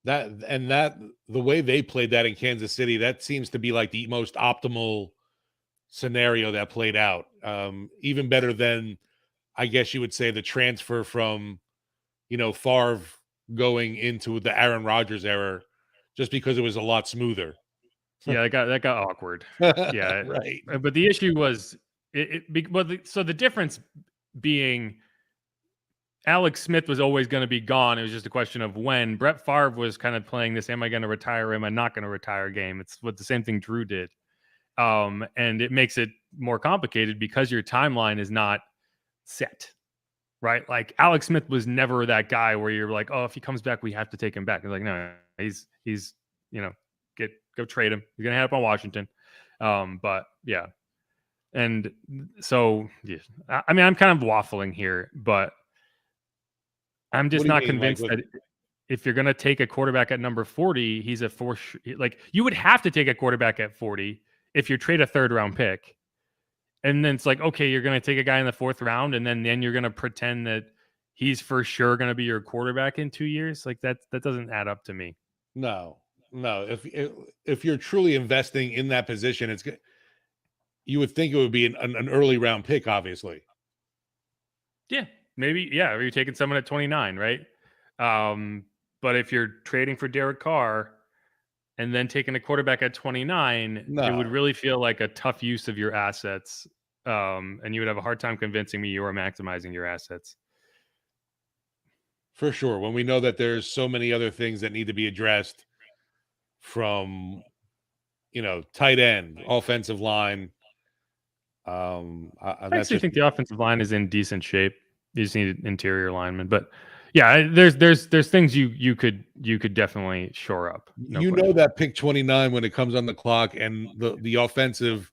[SPEAKER 2] The way they played that in Kansas City, that seems to be like the most optimal scenario that played out. Even better than, I guess you would say, the transfer from Favre going into the Aaron Rodgers era, just because it was a lot smoother.
[SPEAKER 1] Yeah, that got awkward. Yeah,
[SPEAKER 2] right.
[SPEAKER 1] But the issue was so the difference being Alex Smith was always going to be gone. It was just a question of when. Brett Favre was kind of playing this: am I going to retire? Am I not going to retire? Game. It's what the same thing Drew did, and it makes it more complicated because your timeline is not set. Right, like Alex Smith was never that guy where you're like, oh, if he comes back, we have to take him back. It's like, no, he's go trade him. He's gonna head up on Washington. But yeah, and so yeah, I mean, I'm kind of waffling here, but I'm just not convinced that if you're gonna take a quarterback at number 40, he's a force. Like you would have to take a quarterback at 40 if you trade a 3rd round pick. And then it's like, okay, you're going to take a guy in the 4th round, and then you're going to pretend that he's for sure going to be your quarterback in 2 years. Like that doesn't add up to me.
[SPEAKER 2] No. If you're truly investing in that position, you would think it would be an early round pick, obviously.
[SPEAKER 1] Yeah, maybe. Yeah, or you're taking someone at 29, right? But if you're trading for Derek Carr and then taking a quarterback at 29, it would really feel like a tough use of your assets. And you would have a hard time convincing me you are maximizing your assets.
[SPEAKER 2] For sure. When we know that there's so many other things that need to be addressed from, tight end, offensive line.
[SPEAKER 1] I actually think the offensive line is in decent shape. You just need interior linemen, but yeah, there's things you could definitely shore up.
[SPEAKER 2] Know that pick 29 when it comes on the clock and the offensive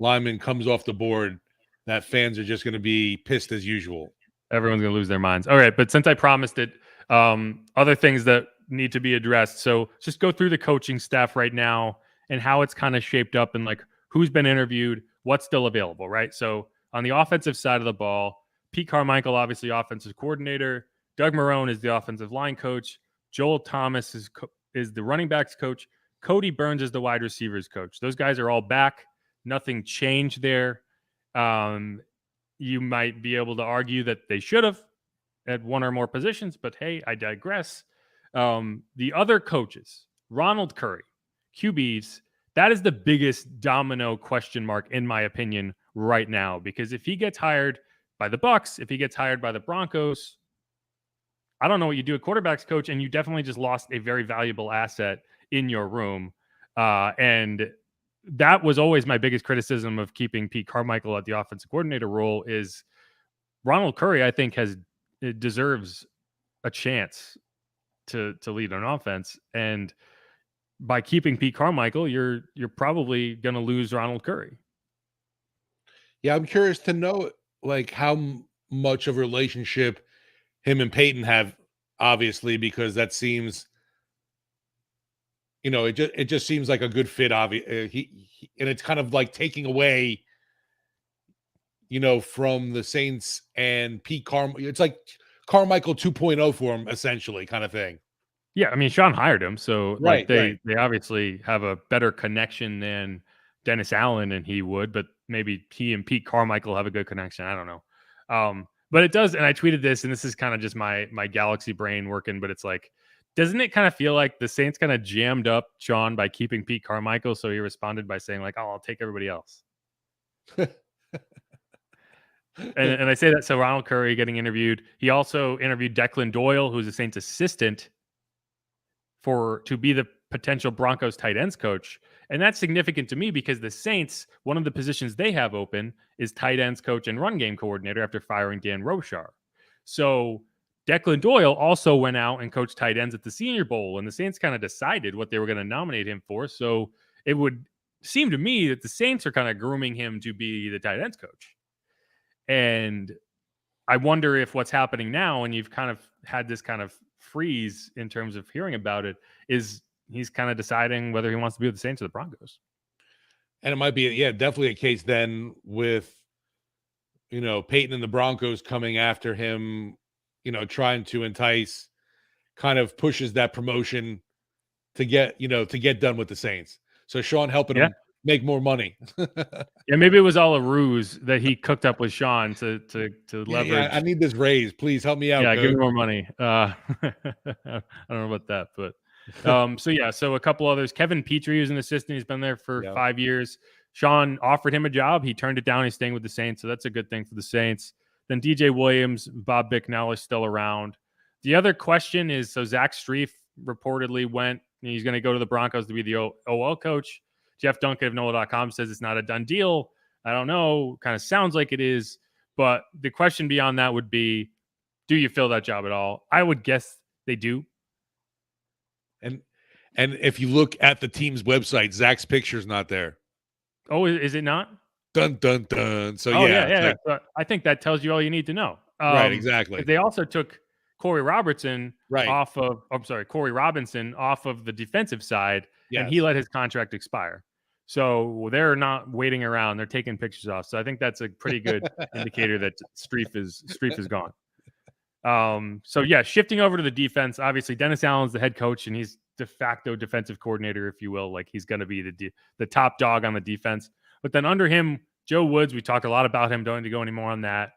[SPEAKER 2] lineman comes off the board, that fans are just going to be pissed as usual.
[SPEAKER 1] Everyone's going to lose their minds. All right, but since I promised it, other things that need to be addressed. So just go through the coaching staff right now and how it's kind of shaped up and like who's been interviewed, what's still available, right? So on the offensive side of the ball, Pete Carmichael, obviously offensive coordinator. Doug Marrone is the offensive line coach. Joel Thomas is the running backs coach. Cody Burns is the wide receivers coach. Those guys are all back. Nothing changed there. You might be able to argue that they should have at one or more positions, but hey, I digress. The other coaches, Ronald Curry, QBs, that is the biggest domino question mark, in my opinion, right now. Because if he gets hired by the Bucs, if he gets hired by the Broncos, I don't know what you do at quarterbacks coach, and you definitely just lost a very valuable asset in your room. And that was always my biggest criticism of keeping Pete Carmichael at the offensive coordinator role is Ronald Curry, I think, deserves a chance to lead an offense. And by keeping Pete Carmichael, you're probably going to lose Ronald Curry.
[SPEAKER 2] Yeah, I'm curious to know like how much of a relationship him and Peyton have, obviously, because that seems, it just seems like a good fit. Obviously, and it's kind of like taking away, from the Saints and Pete Carmichael. It's like Carmichael 2.0 for him, essentially, kind of thing.
[SPEAKER 1] Yeah, I mean, Sean hired him, so
[SPEAKER 2] right,
[SPEAKER 1] they obviously have a better connection than Dennis Allen and he would, but maybe he and Pete Carmichael have a good connection. I don't know. But it does, and I tweeted this, and this is kind of just my galaxy brain working, but it's like, doesn't it kind of feel like the Saints kind of jammed up Sean by keeping Pete Carmichael, so he responded by saying like, oh, I'll take everybody else. and I say that, so Ronald Curry getting interviewed. He also interviewed Declan Doyle, who's the Saints assistant, to be the potential Broncos tight ends coach. And that's significant to me because the Saints, one of the positions they have open is tight ends coach and run game coordinator after firing Dan Rochar. So Declan Doyle also went out and coached tight ends at the Senior Bowl, and the Saints kind of decided what they were going to nominate him for. So it would seem to me that the Saints are kind of grooming him to be the tight ends coach. And I wonder if what's happening now, and you've kind of had this kind of freeze in terms of hearing about it, is he's kind of deciding whether he wants to be with the Saints or the Broncos.
[SPEAKER 2] And it might be, definitely a case then with, Peyton and the Broncos coming after him, trying to entice, kind of pushes that promotion to get done with the Saints. So Sean helping him make more money.
[SPEAKER 1] Yeah, maybe it was all a ruse that he cooked up with Sean to leverage.
[SPEAKER 2] Yeah, I need this raise. Please help me out.
[SPEAKER 1] Yeah,
[SPEAKER 2] Coach.
[SPEAKER 1] give me more money. I don't know about that, but so a couple others. Kevin Petrie, who's an assistant, he's been there for 5 years. Sean offered him a job. He turned it down. He's staying with the Saints, so that's a good thing for the Saints. Then DJ Williams, Bob Bicknell is still around. The other question is, so Zach Strief reportedly went, he's going to go to the Broncos to be the OL coach. Jeff Duncan of NOLA.com says it's not a done deal. I don't know. Kind of sounds like it is. But the question beyond that would be, do you fill that job at all? I would guess they do.
[SPEAKER 2] And if you look at the team's website, Zach's picture's not there.
[SPEAKER 1] Oh, is it not?
[SPEAKER 2] Dun, dun, dun. So,
[SPEAKER 1] yeah. So I think that tells you all you need to know.
[SPEAKER 2] Right, exactly.
[SPEAKER 1] They also took Corey Robinson
[SPEAKER 2] right.
[SPEAKER 1] Corey Robinson off of the defensive side, and he
[SPEAKER 2] Yes.
[SPEAKER 1] let his contract expire. So they're not waiting around; they're taking pictures off. So I think that's a pretty good indicator that Strief is gone. Shifting over to the defense, obviously Dennis Allen's the head coach, and he's de facto defensive coordinator, if you will. Like he's going to be the top dog on the defense. But then under him, Joe Woods, we talked a lot about him. Don't need to go any more on that.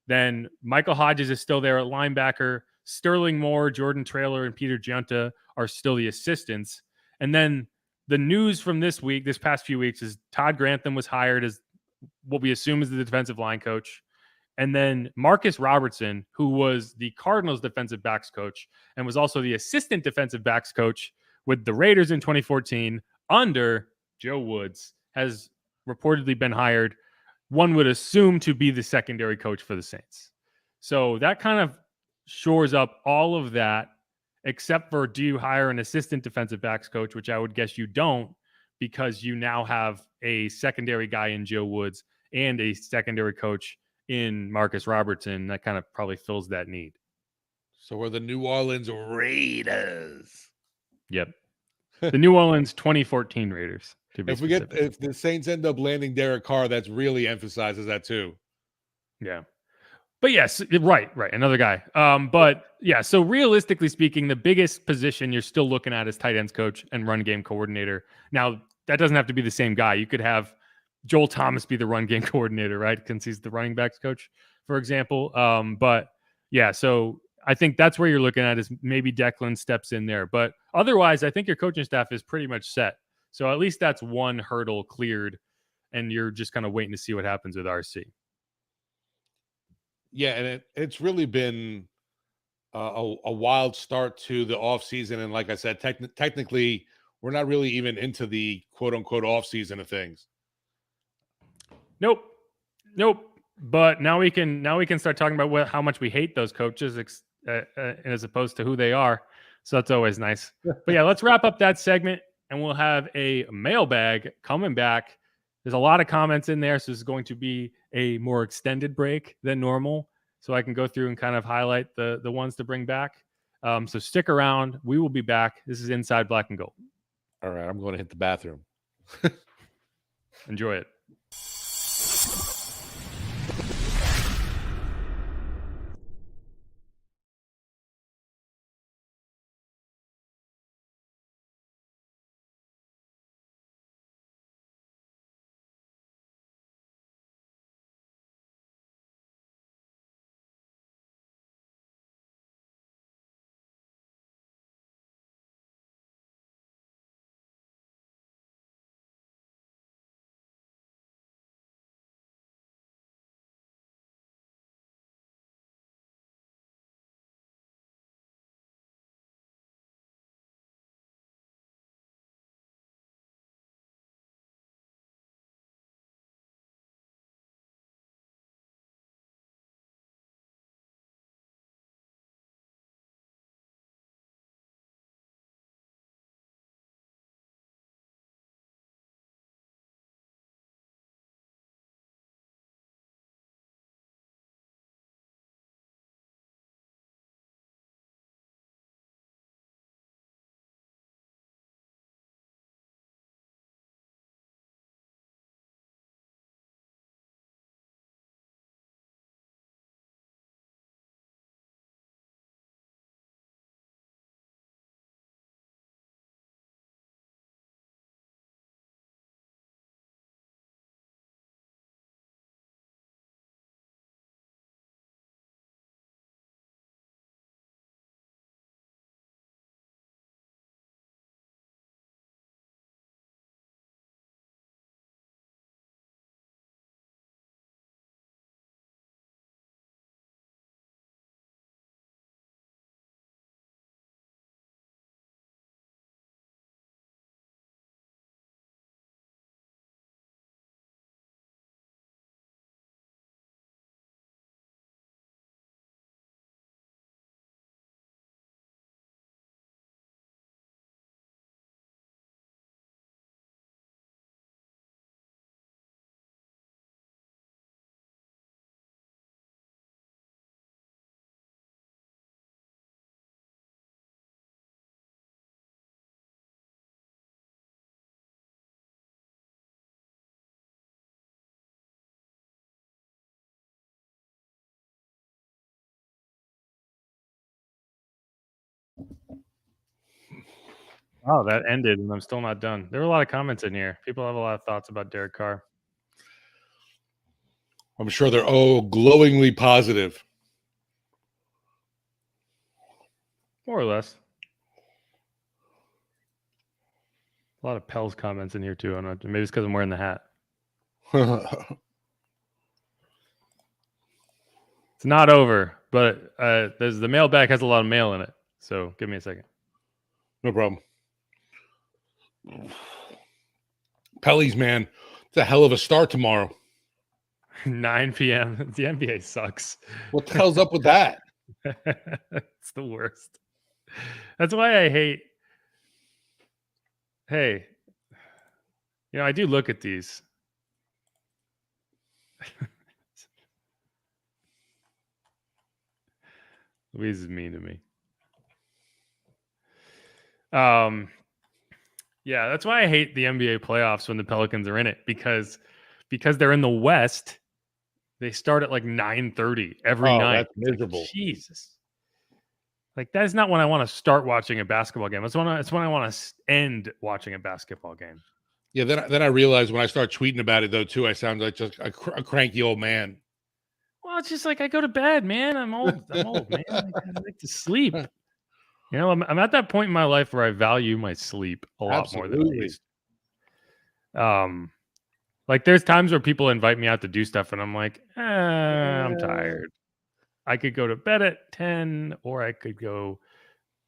[SPEAKER 1] Then Michael Hodges is still there at linebacker. Sterling Moore, Jordan Traylor, and Peter Giunta are still the assistants. And then the news from this past few weeks, is Todd Grantham was hired as what we assume is the defensive line coach. And then Marcus Robertson, who was the Cardinals defensive backs coach and was also the assistant defensive backs coach with the Raiders in 2014 under Joe Woods, has reportedly been hired, one would assume, to be the secondary coach for the Saints. So that kind of shores up all of that, except for, do you hire an assistant defensive backs coach, which I would guess you don't, because you now have a secondary guy in Joe Woods and a secondary coach in Marcus Robertson. That kind of probably fills that need.
[SPEAKER 2] So we're the New Orleans Raiders.
[SPEAKER 1] Yep. The New Orleans 2014 Raiders.
[SPEAKER 2] If the Saints end up landing Derek Carr, that's really emphasizes that too.
[SPEAKER 1] Yeah. But yes, right. Another guy. So realistically speaking, the biggest position you're still looking at is tight ends coach and run game coordinator. Now, that doesn't have to be the same guy. You could have Joel Thomas be the run game coordinator, right? Since he's the running backs coach, for example. So I think that's where you're looking at, is maybe Declan steps in there. But otherwise, I think your coaching staff is pretty much set. So at least that's one hurdle cleared, and you're just kind of waiting to see what happens with RC.
[SPEAKER 2] Yeah, and it's really been a wild start to the offseason. And like I said, technically, we're not really even into the quote-unquote offseason of things.
[SPEAKER 1] Nope. But now we can start talking about how much we hate those coaches as opposed to who they are. So that's always nice. But yeah, let's wrap up that segment, and we'll have a mailbag coming back. There's a lot of comments in there, so this is going to be a more extended break than normal, so I can go through and kind of highlight the ones to bring back. So stick around. We will be back. This is Inside Black and Gold.
[SPEAKER 2] All right, I'm going to hit the bathroom.
[SPEAKER 1] Enjoy it. Oh, that ended, and I'm still not done. There were a lot of comments in here. People have a lot of thoughts about Derek Carr.
[SPEAKER 2] I'm sure they're glowingly positive.
[SPEAKER 1] More or less. A lot of Pels comments in here, too. I don't know. Maybe it's because I'm wearing the hat. It's not over, but the mailbag has a lot of mail in it. So give me a second.
[SPEAKER 2] No problem. Pellies, man. It's a hell of a start tomorrow.
[SPEAKER 1] 9 p.m. The NBA sucks.
[SPEAKER 2] What the hell's up with that?
[SPEAKER 1] It's the worst. That's why I hate. Hey, I do look at these. Louise is mean to me. Yeah, that's why I hate the NBA playoffs when the Pelicans are in it, because they're in the West. They start at like 9:30 every night.
[SPEAKER 2] That's miserable.
[SPEAKER 1] Like, Jesus. Like, that is not when I want to start watching a basketball game. It's when I want to end watching a basketball game.
[SPEAKER 2] Yeah, then I realized when I start tweeting about it, though, too, I sound like just a cranky old man.
[SPEAKER 1] Well, it's just like I go to bed, man. I'm old, man. I like to sleep. I'm at that point in my life where I value my sleep a lot more than I used. Like, there's times where people invite me out to do stuff, and I'm like, I'm tired. I could go to bed at 10, or I could go.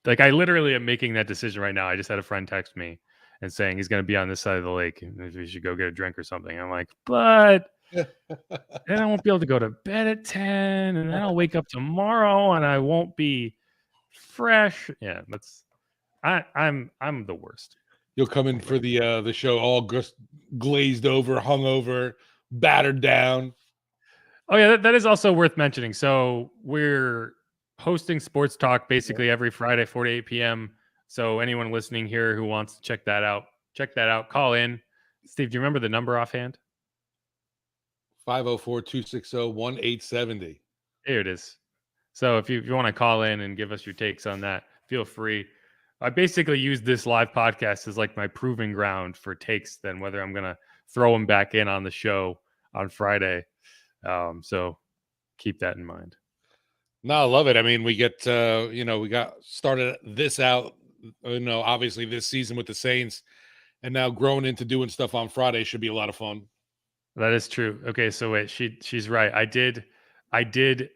[SPEAKER 1] Like, I literally am making that decision right now. I just had a friend text me and saying he's going to be on this side of the lake, and we should go get a drink or something. I'm like, but then I won't be able to go to bed at 10, and then I'll wake up tomorrow, and I won't be fresh. Yeah, I'm the worst.
[SPEAKER 2] You'll come in for the show all glazed over, hungover, battered down.
[SPEAKER 1] Oh yeah, that is also worth mentioning. So we're hosting Sports Talk basically every Friday, 4 to 8 p.m. So anyone listening here who wants to check that out. Call in. Steve, do you remember the number offhand?
[SPEAKER 2] 504-260-1870.
[SPEAKER 1] Here it is. So if you want to call in and give us your takes on that, feel free. I basically use this live podcast as like my proving ground for takes, then whether I'm going to throw them back in on the show on Friday. So keep that in mind.
[SPEAKER 2] No, I love it. I mean, we get, we got started this out, obviously this season with the Saints, and now growing into doing stuff on Friday should be a lot of fun.
[SPEAKER 1] That is true. Okay. So wait, she's right. I did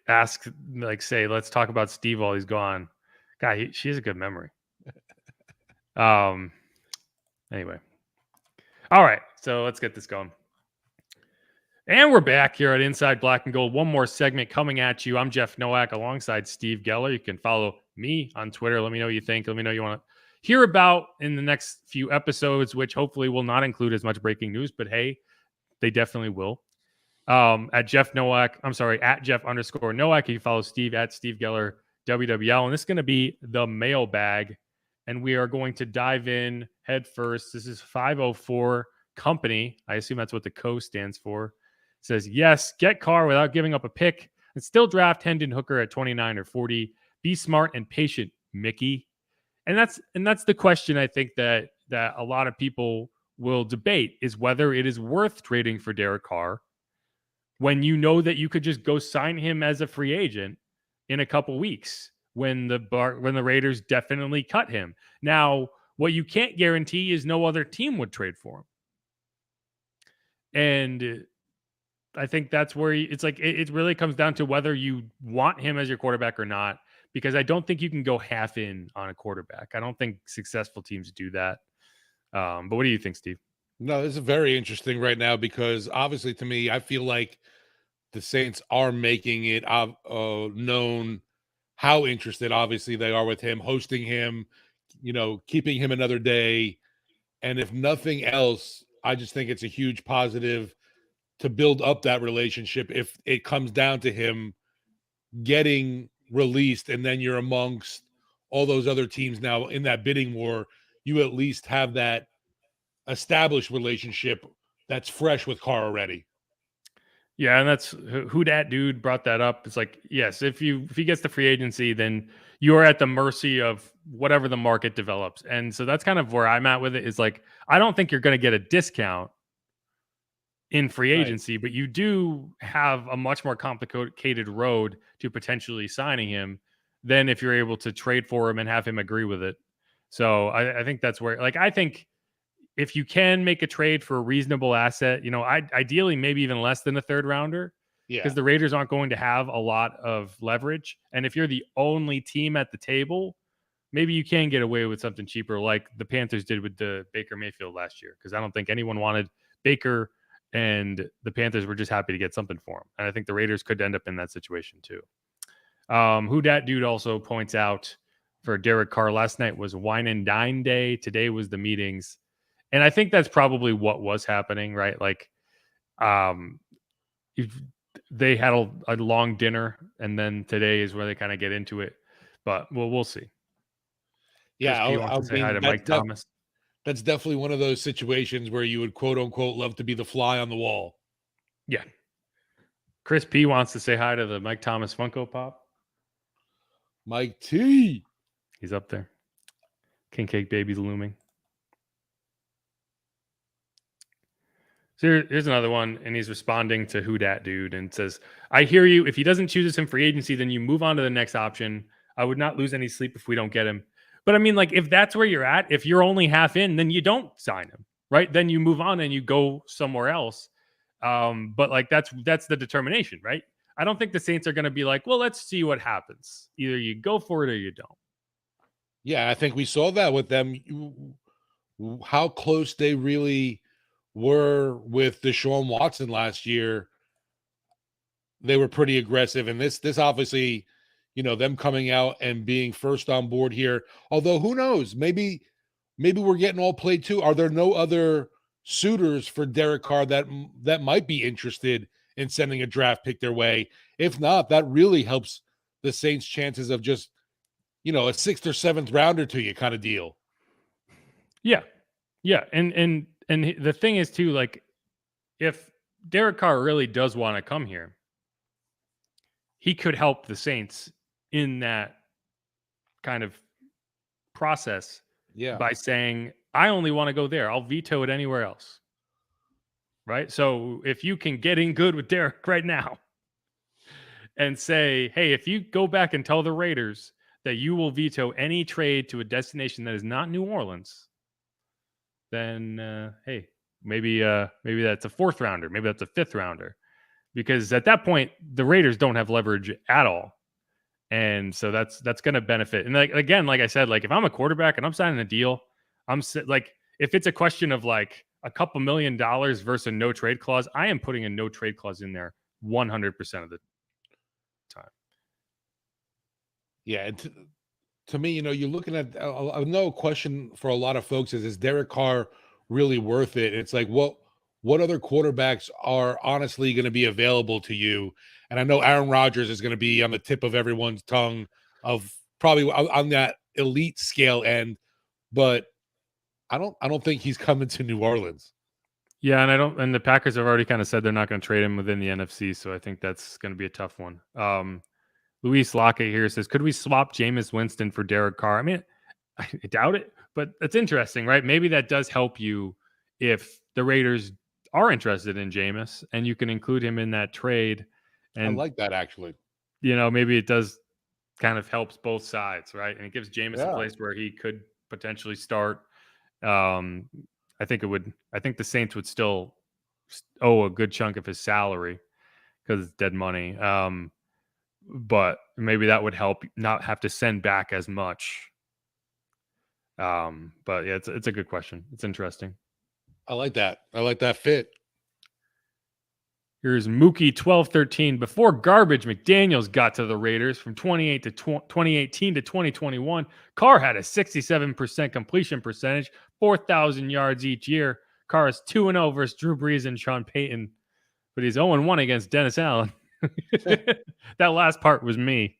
[SPEAKER 1] ask, like, say, let's talk about Steve while he's gone. God, she has a good memory. Anyway. All right. So let's get this going. And we're back here at Inside Black and Gold. One more segment coming at you. I'm Jeff Nowak alongside Steve Geller. You can follow me on Twitter. Let me know what you think. Let me know what you want to hear about in the next few episodes, which hopefully will not include as much breaking news, but hey, they definitely will. At Jeff Nowak, I'm sorry, at Jeff_Nowak. You can follow Steve at Steve Geller WWL. And this is going to be the mailbag. And we are going to dive in head first. This is 504 Company. I assume that's what the CO stands for. It says, yes, get Carr without giving up a pick and still draft Hendon Hooker at 29 or 40. Be smart and patient, Mickey. And that's the question I think that a lot of people will debate, is whether it is worth trading for Derek Carr when you know that you could just go sign him as a free agent in a couple weeks when the Raiders definitely cut him. Now, what you can't guarantee is no other team would trade for him. And I think that's where it's like it really comes down to whether you want him as your quarterback or not, because I don't think you can go half in on a quarterback. I don't think successful teams do that. But what do you think, Steve?
[SPEAKER 2] No, this is very interesting right now because obviously to me, I feel like the Saints are making it known how interested obviously they are with him, hosting him, keeping him another day. And if nothing else, I just think it's a huge positive to build up that relationship if it comes down to him getting released and then you're amongst all those other teams now in that bidding war. You at least have that established relationship that's fresh with Carr already.
[SPEAKER 1] Yeah, and that's who that dude brought that up. It's like, yes, if he gets the free agency, then you're at the mercy of whatever the market develops. And so that's kind of where I'm at with it, is like, I don't think you're going to get a discount in free
[SPEAKER 2] Right.
[SPEAKER 1] agency, but you do have a much more complicated road to potentially signing him than if you're able to trade for him and have him agree with it. So I think that's where, like, I think if you can make a trade for a reasonable asset, ideally maybe even less than a third rounder,
[SPEAKER 2] Yeah.
[SPEAKER 1] because the Raiders aren't going to have a lot of leverage. And if you're the only team at the table, maybe you can get away with something cheaper, like the Panthers did with the Baker Mayfield last year, because I don't think anyone wanted Baker, and the Panthers were just happy to get something for him. And I think the Raiders could end up in that situation too. Who dat dude also points out for Derek Carr, last night was wine and dine day. Today was the meetings. And I think that's probably what was happening, right? Like, they had a long dinner, and then today is where they kind of get into it. But we'll see.
[SPEAKER 2] Yeah,
[SPEAKER 1] Chris P wants to say hi to Mike Thomas.
[SPEAKER 2] That's definitely one of those situations where you would quote unquote love to be the fly on the wall.
[SPEAKER 1] Yeah. Chris P wants to say hi to the Mike Thomas Funko Pop.
[SPEAKER 2] Mike T.
[SPEAKER 1] He's up there. King Cake Baby's looming. So here's another one, and he's responding to who dat dude and says, I hear you. If he doesn't choose us in free agency, then you move on to the next option. I would not lose any sleep if we don't get him. But I mean, like, if that's where you're at, if you're only half in, then you don't sign him, right? Then you move on and you go somewhere else. But like, that's the determination, right? I don't think the Saints are going to be like, well, let's see what happens. Either you go for it or you don't.
[SPEAKER 2] Yeah, I think we saw that with them. How close they really were with Deshaun Watson last year. They were pretty aggressive, and this obviously, them coming out and being first on board here. Although who knows, maybe we're getting all played too. Are there no other suitors for Derek Carr that might be interested in sending a draft pick their way? If not, that really helps the Saints' chances of just, a 6th or 7th rounder to you kind of deal.
[SPEAKER 1] Yeah. Yeah. And the thing is too, like, if Derek Carr really does want to come here, he could help the Saints in that kind of process by saying, I only want to go there. I'll veto it anywhere else. Right? So if you can get in good with Derek right now and say, hey, if you go back and tell the Raiders that you will veto any trade to a destination that is not New Orleans, then hey, maybe that's a 4th rounder, maybe that's a 5th rounder, because at that point the Raiders don't have leverage at all, and so that's going to benefit. And like, again, like I said, like, if I'm a quarterback and I'm signing a deal, like, if it's a question of like a couple $1 million versus a no trade clause, I am putting a no trade clause in there 100% of the time.
[SPEAKER 2] Yeah, and to me, you're looking at no question for a lot of folks is Derek Carr really worth it? It's like, what other quarterbacks are honestly going to be available to you? And I know Aaron Rodgers is going to be on the tip of everyone's tongue of probably on that elite scale end, but I don't think he's coming to New Orleans.
[SPEAKER 1] Yeah, and the Packers have already kind of said they're not going to trade him within the NFC, so I think that's going to be a tough one. Luis Lockett here says, could we swap Jameis Winston for Derek Carr? I mean, I doubt it, but that's interesting, right? Maybe that does help you if the Raiders are interested in Jameis, and you can include him in that trade. And
[SPEAKER 2] I like that, actually.
[SPEAKER 1] Maybe it does kind of helps both sides, right? And it gives Jameis a place where he could potentially start. I think the Saints would still owe a good chunk of his salary because it's dead money. But maybe that would help not have to send back as much. But yeah, it's a good question. It's interesting.
[SPEAKER 2] I like that. I like that fit.
[SPEAKER 1] Here's Mookie1213. Before Garbage McDaniels got to the Raiders from 2018 to 2021, Carr had a 67% completion percentage, 4,000 yards each year. Carr is 2-0 versus Drew Brees and Sean Payton, but he's 0-1 against Dennis Allen. That last part was me.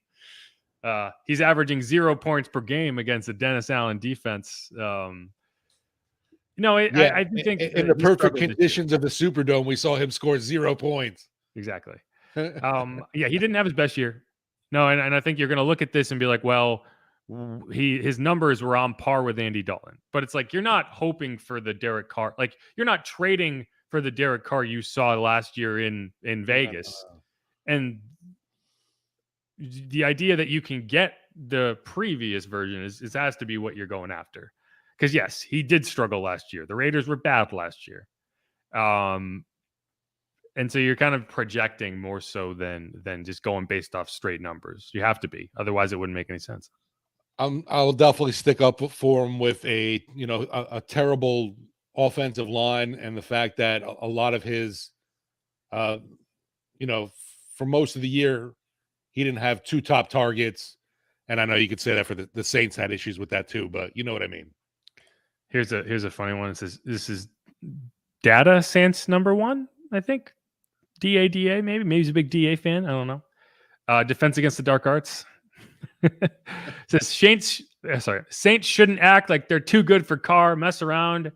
[SPEAKER 1] He's averaging 0 points per game against the Dennis Allen defense. I think
[SPEAKER 2] in the perfect conditions of the Superdome, we saw him score 0 points.
[SPEAKER 1] Exactly. Yeah, he didn't have his best year. No, and I think you're going to look at this and be like, well, his numbers were on par with Andy Dalton. But it's like you're not hoping for the Derek Carr. Like you're not trading for the Derek Carr you saw last year in Vegas. And the idea that you can get the previous version is has to be what you're going after. Because yes, he did struggle last year. The Raiders were bad last year. And so you're kind of projecting more so than just going based off straight numbers. You have to be, otherwise it wouldn't make any sense.
[SPEAKER 2] I'll definitely stick up for him with a terrible offensive line, and the fact that a lot of his, for most of the year, he didn't have 2 top targets. And I know you could say that for the Saints had issues with that too, but you know what I mean.
[SPEAKER 1] Here's a funny one. It says this is Data Saints number 1, I think. DADA, maybe he's a big DA fan. I don't know. Defense Against the Dark Arts. Says Saints shouldn't act like they're too good for Carr. Mess around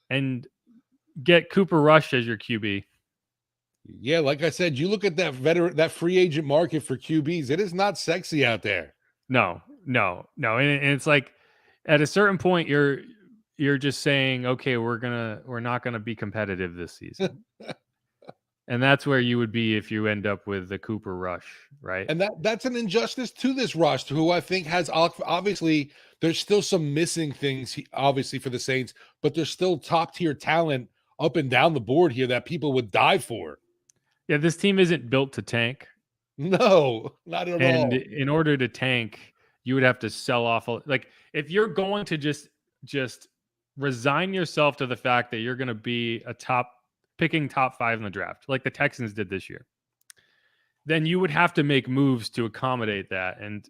[SPEAKER 1] and get Cooper Rush as your QB.
[SPEAKER 2] Yeah, like I said, you look at that free agent market for QBs. It is not sexy out there.
[SPEAKER 1] No. And it's like at a certain point, you're just saying, okay, we're not gonna be competitive this season. And that's where you would be if you end up with the Cooper Rush, right?
[SPEAKER 2] And that's an injustice to this roster, who I think has obviously there's still some missing things, obviously, for the Saints, but there's still top tier talent up and down the board here that people would die for.
[SPEAKER 1] Yeah, this team isn't built to tank.
[SPEAKER 2] No, not at all.
[SPEAKER 1] And in order to tank, you would have to sell off. Like if you're going to just resign yourself to the fact that you're going to be picking top 5 in the draft, like the Texans did this year, then you would have to make moves to accommodate that. And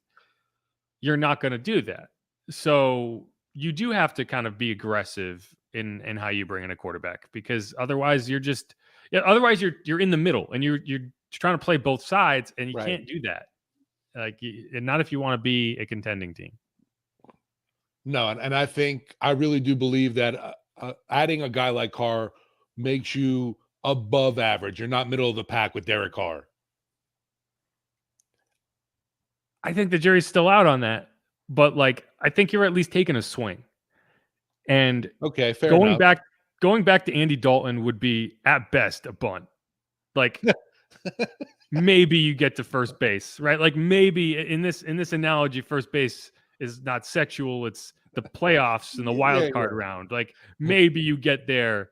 [SPEAKER 1] you're not going to do that. So you do have to kind of be aggressive in how you bring in a quarterback, because otherwise you're in the middle and you're trying to play both sides, and you can't do that. And not if you want to be a contending team.
[SPEAKER 2] No. And I really do believe that adding a guy like Carr makes you above average. You're not middle of the pack with Derek Carr.
[SPEAKER 1] I think the jury's still out on that, but I think you're at least taking a swing. And
[SPEAKER 2] okay, fair
[SPEAKER 1] going
[SPEAKER 2] enough.
[SPEAKER 1] Going back to Andy Dalton would be at best a bunt. Maybe you get to first base, right? Like maybe in this analogy, first base is not sexual. It's the playoffs and the wild card round. Like maybe you get there,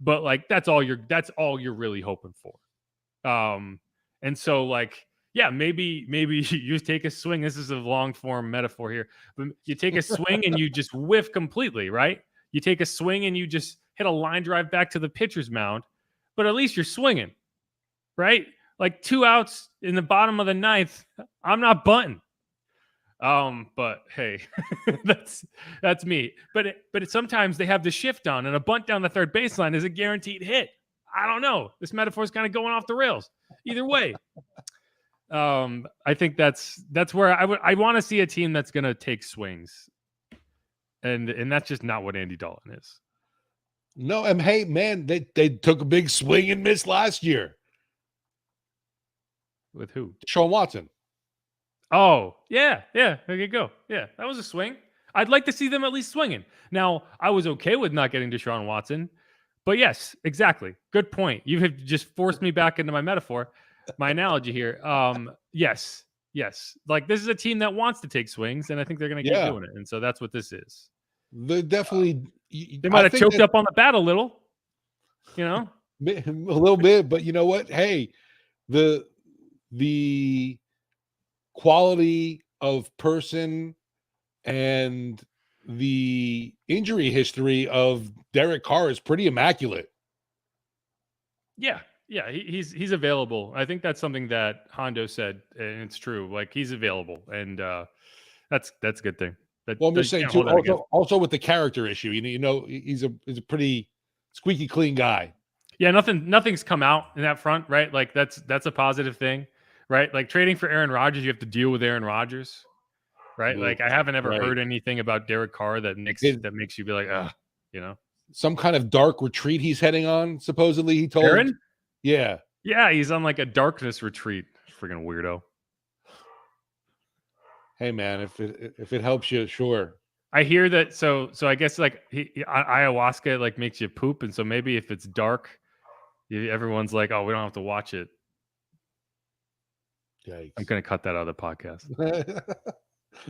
[SPEAKER 1] but that's all you're really hoping for. And so maybe you take a swing. This is a long form metaphor here, but you take a swing and you just whiff completely, right? You take a swing and you just hit a line drive back to the pitcher's mound, but at least you're swinging, right? 2 outs in the bottom of the 9th. I'm not bunting. But hey, that's me. But sometimes they have the shift on, and a bunt down the third baseline is a guaranteed hit. I don't know. This metaphor is kind of going off the rails. Either way, I think that's where I want to see a team that's going to take swings, and that's just not what Andy Dalton is.
[SPEAKER 2] No, and hey, man, they took a big swing and miss last year.
[SPEAKER 1] With who?
[SPEAKER 2] Deshaun Watson.
[SPEAKER 1] Oh, yeah. There you go. Yeah, that was a swing. I'd like to see them at least swinging. Now, I was okay with not getting Deshaun Watson, but yes, exactly. Good point. You have just forced me back into my metaphor, my analogy here. Yes. This is a team that wants to take swings, and I think they're going to keep doing it. And so that's what this is.
[SPEAKER 2] They definitely.
[SPEAKER 1] They might have choked up on the bat a little,
[SPEAKER 2] a little bit, but you know what? Hey, the quality of person and the injury history of Derek Carr is pretty immaculate. Yeah,
[SPEAKER 1] he's available. I think that's something that Hondo said, and it's true. He's available, and that's a good thing.
[SPEAKER 2] I'm just saying too. Also with the character issue, he's a pretty squeaky clean guy.
[SPEAKER 1] Yeah, nothing's come out in that front, right? That's a positive thing, right? Trading for Aaron Rodgers, you have to deal with Aaron Rodgers, right? I haven't ever heard anything about Derek Carr that makes you be like, ugh,
[SPEAKER 2] some kind of dark retreat he's heading on. Supposedly, he told
[SPEAKER 1] Aaron.
[SPEAKER 2] Yeah.
[SPEAKER 1] Yeah, he's on like a darkness retreat. Freaking weirdo.
[SPEAKER 2] Hey man, if it helps you, sure.
[SPEAKER 1] I hear that. So I guess like ayahuasca like makes you poop, and so maybe if it's dark, everyone's like, oh, we don't have to watch it.
[SPEAKER 2] Yikes.
[SPEAKER 1] I'm gonna cut that out of the podcast.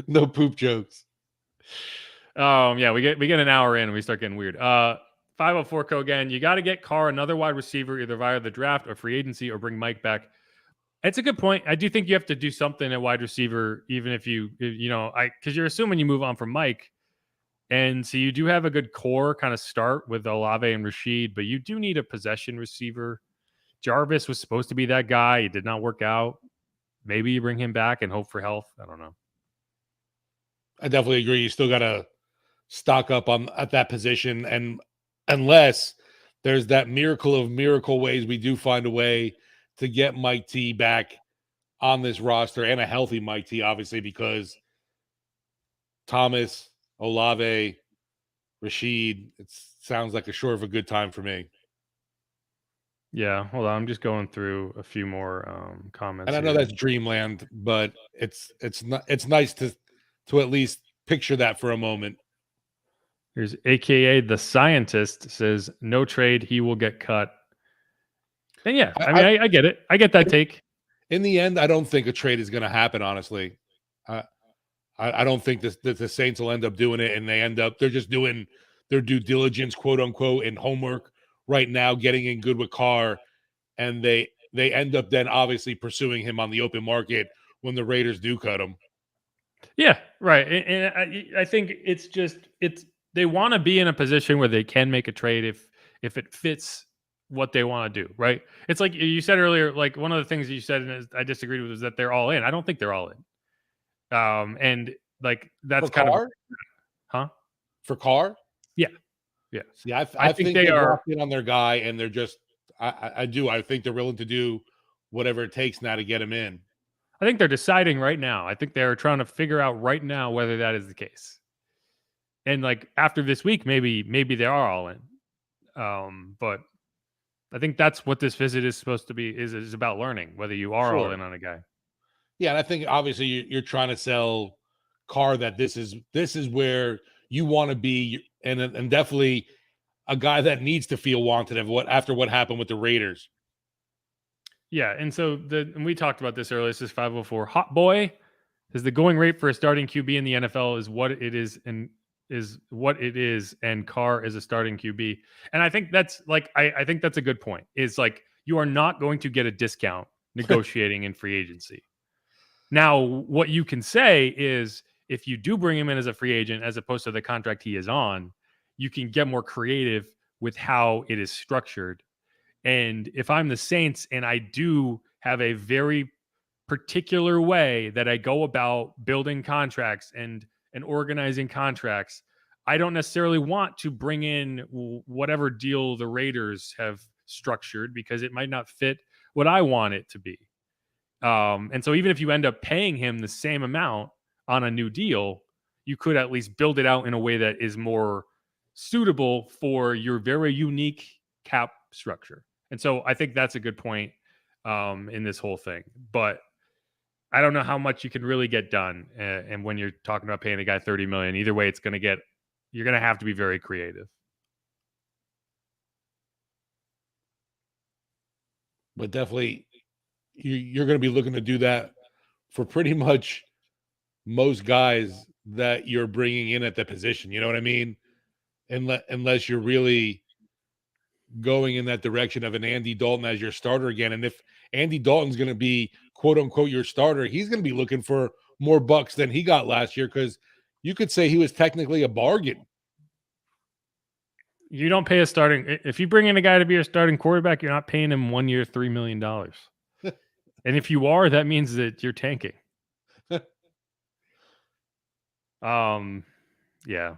[SPEAKER 2] No poop jokes.
[SPEAKER 1] Yeah, we get an hour in and we start getting weird. 504 Co again. You got to get Carr another wide receiver either via the draft or free agency or bring Mike back. It's a good point. I do think you have to do something at wide receiver, even if because you're assuming you move on from Mike, and so you do have a good core kind of start with Olave and Rashid, but you do need a possession receiver. Jarvis was supposed to be that guy. He did not work out. Maybe you bring him back and hope for health. I don't know.
[SPEAKER 2] I definitely agree. You still got to stock up at that position, and unless there's that miracle of miracle ways, we do find a way to get Mike T back on this roster, and a healthy Mike T, obviously, because Thomas, Olave, Rashid, it sounds like a short of a good time for me.
[SPEAKER 1] Yeah, hold on. I'm just going through a few more comments.
[SPEAKER 2] And I know that's dreamland, but it's nice to at least picture that for a moment.
[SPEAKER 1] Here's AKA the scientist says no trade, he will get cut. And yeah, I get it. I get that take.
[SPEAKER 2] In the end, I don't think a trade is going to happen. Honestly, I don't think that the Saints will end up doing it, and they're just doing their due diligence, quote unquote, and homework right now, getting in good with Carr, and they end up then obviously pursuing him on the open market when the Raiders do cut him.
[SPEAKER 1] Yeah, right. And I think they want to be in a position where they can make a trade if it fits what they want to do, right? It's like you said earlier, like one of the things you said, and I disagreed with, was that they're all in. I don't think they're all in. And like that's kind of, huh?
[SPEAKER 2] For Carr?
[SPEAKER 1] Yeah.
[SPEAKER 2] See, I think they are locked in on their guy, and they're just, I do. I think they're willing to do whatever it takes now to get him in.
[SPEAKER 1] I think they're deciding right now. I think they're trying to figure out right now whether that is the case. And like after this week, maybe they are all in. But I think that's what this visit is supposed to be, is about learning whether you are all in on a guy.
[SPEAKER 2] Yeah, and I think obviously you're trying to sell Carr that this is where you want to be, and definitely a guy that needs to feel wanted after what happened with the Raiders.
[SPEAKER 1] Yeah, and so and we talked about this earlier. This is 504 Hot Boy says the going rate for a starting QB in the NFL is what it is, and Carr is a starting QB. And I think that's like I think that's a good point. Is like you are not going to get a discount negotiating in free agency. Now, what you can say is if you do bring him in as a free agent as opposed to the contract he is on, you can get more creative with how it is structured. And if I'm the Saints and I do have a very particular way that I go about building contracts and organizing contracts, I don't necessarily want to bring in whatever deal the Raiders have structured because it might not fit what I want it to be. And so even if you end up paying him the same amount on a new deal, you could at least build it out in a way that is more suitable for your very unique cap structure. And so I think that's a good point in this whole thing. But I don't know how much you can really get done. And when you're talking about paying a guy $30 million, either way, you're going to have to be very creative.
[SPEAKER 2] But definitely, you're going to be looking to do that for pretty much most guys that you're bringing in at the position. You know what I mean? Unless you're really going in that direction of an Andy Dalton as your starter again. And if Andy Dalton's going to be, quote unquote, your starter, he's going to be looking for more bucks than he got last year, because you could say he was technically a bargain.
[SPEAKER 1] You don't pay if you bring in a guy to be your starting quarterback, you're not paying him 1 year, $3 million. And if you are, that means that you're tanking. Yeah.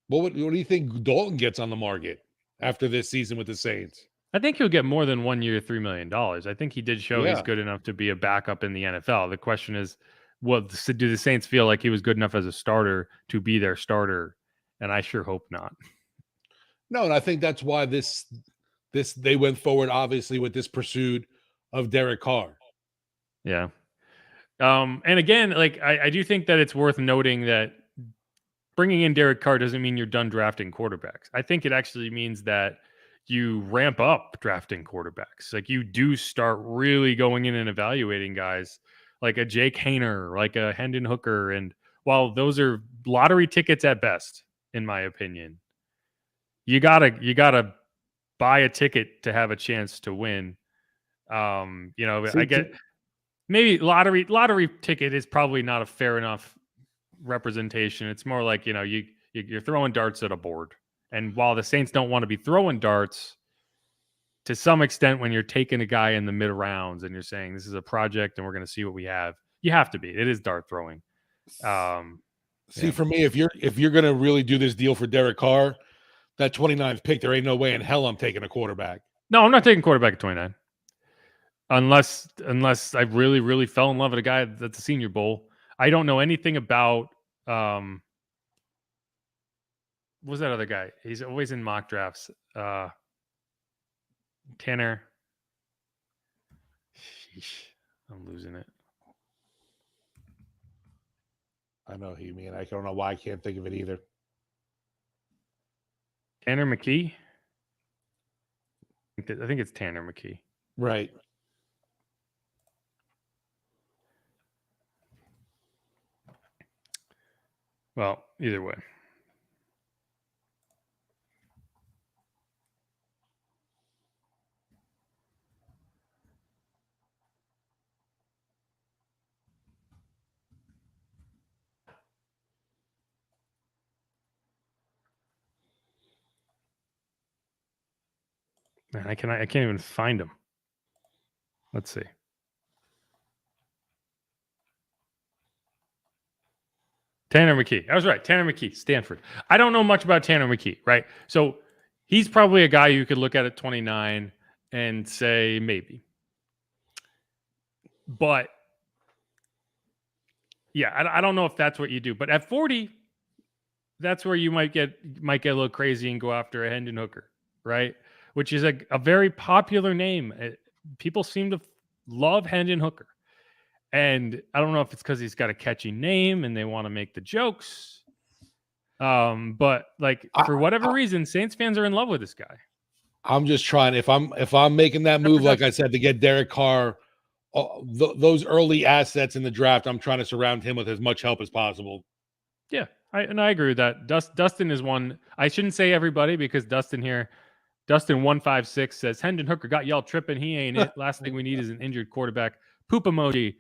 [SPEAKER 2] What do you think Dalton gets on the market after this season with the Saints?
[SPEAKER 1] I think he'll get more than 1 year, $3 million. I think he did show he's good enough to be a backup in the NFL. The question is, do the Saints feel like he was good enough as a starter to be their starter? And I sure hope not.
[SPEAKER 2] No, and I think that's why they went forward obviously with this pursuit of Derek Carr.
[SPEAKER 1] Yeah. And again, like I do think that it's worth noting that bringing in Derek Carr doesn't mean you're done drafting quarterbacks. I think it actually means that you ramp up drafting quarterbacks. Like you do start really going in and evaluating guys like a Jake Haener, like a Hendon Hooker. And while those are lottery tickets at best, in my opinion, you gotta buy a ticket to have a chance to win. I get maybe lottery ticket is probably not a fair enough representation. It's more like, you're throwing darts at a board. And while the Saints don't want to be throwing darts, to some extent, when you're taking a guy in the mid rounds and you're saying this is a project and we're going to see what we have, you have to be. It is dart throwing.
[SPEAKER 2] For me, if you're going to really do this deal for Derek Carr, that 29th pick, there ain't no way in hell I'm taking a quarterback.
[SPEAKER 1] No, I'm not taking quarterback at 29. Unless I really, really fell in love with a guy that's a Senior Bowl. I don't know anything about what was that other guy? He's always in mock drafts. Tanner. Sheesh, I'm losing it.
[SPEAKER 2] I know who you mean. I don't know why I can't think of it either.
[SPEAKER 1] Tanner McKee? I think it's Tanner McKee.
[SPEAKER 2] Right.
[SPEAKER 1] Well, either way. Man, I can't even find him. Let's see. Tanner McKee. I was right. Tanner McKee, Stanford. I don't know much about Tanner McKee, right? So he's probably a guy you could look at 29 and say maybe. But yeah, I don't know if that's what you do. But at 40, that's where you might get a little crazy and go after a Hendon Hooker, right? Which is a very popular name. People seem to love Hendon Hooker. And I don't know if it's because he's got a catchy name and they want to make the jokes. But like for whatever reason, Saints fans are in love with this guy.
[SPEAKER 2] I'm just trying. If I'm making that move, like I said, to get Derek Carr, those early assets in the draft, I'm trying to surround him with as much help as possible.
[SPEAKER 1] Yeah, I agree with that. Dustin is one. I shouldn't say everybody because Dustin 156 says Hendon Hooker got y'all tripping. He ain't it. Last thing we need is an injured quarterback. Poop emoji.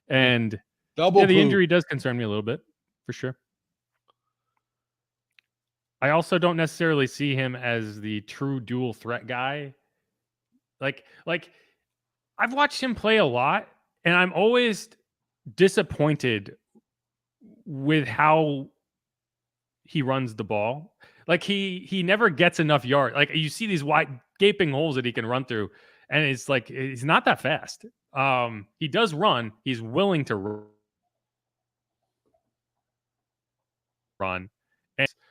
[SPEAKER 1] And the injury does concern me a little bit, for sure. I also don't necessarily see him as the true dual threat guy. Like I've watched him play a lot, and I'm always disappointed with how he runs the ball. Like he never gets enough yards. Like you see these wide gaping holes that he can run through, and it's like he's not that fast. He does run. He's willing to run,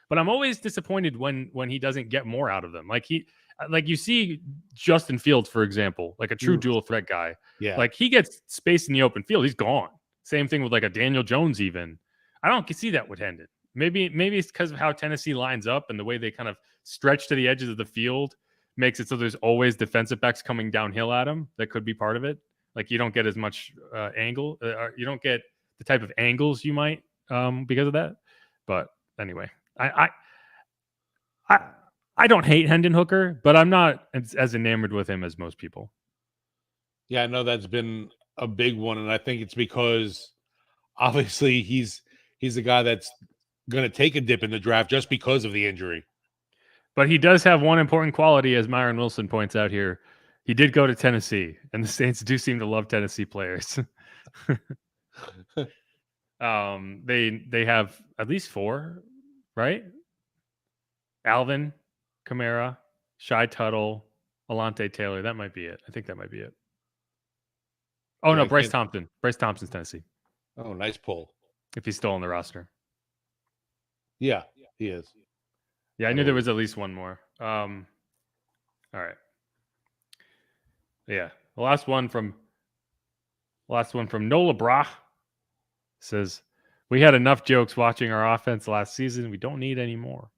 [SPEAKER 1] but I'm always disappointed when he doesn't get more out of them. Like you see Justin Fields, for example, like a true dual threat guy.
[SPEAKER 2] Yeah,
[SPEAKER 1] like he gets space in the open field, he's gone. Same thing with like a Daniel Jones. Even I don't see that with Hendon. Maybe it's because of how Tennessee lines up and the way they kind of stretch to the edges of the field makes it so there's always defensive backs coming downhill at him. That could be part of it. Like you don't get as much angle. You don't get the type of angles you might because of that. But anyway, I don't hate Hendon Hooker, but I'm not as enamored with him as most people.
[SPEAKER 2] Yeah, I know that's been a big one, and I think it's because obviously he's a guy that's going to take a dip in the draft just because of the injury.
[SPEAKER 1] But he does have one important quality, as Myron Wilson points out here. He did go to Tennessee, and the Saints do seem to love Tennessee players. They have at least 4, right? Alvin Kamara, Shai Tuttle, Alante Taylor. That might be it. I think that might be it. Oh, no, Bryce Thompson. Bryce Thompson's Tennessee.
[SPEAKER 2] Oh, nice pull.
[SPEAKER 1] If he's still on the roster.
[SPEAKER 2] Yeah, he is.
[SPEAKER 1] Yeah, I knew there was at least one more. All right. Yeah. The last one from Nola Bra says, "We had enough jokes watching our offense last season. We don't need any more."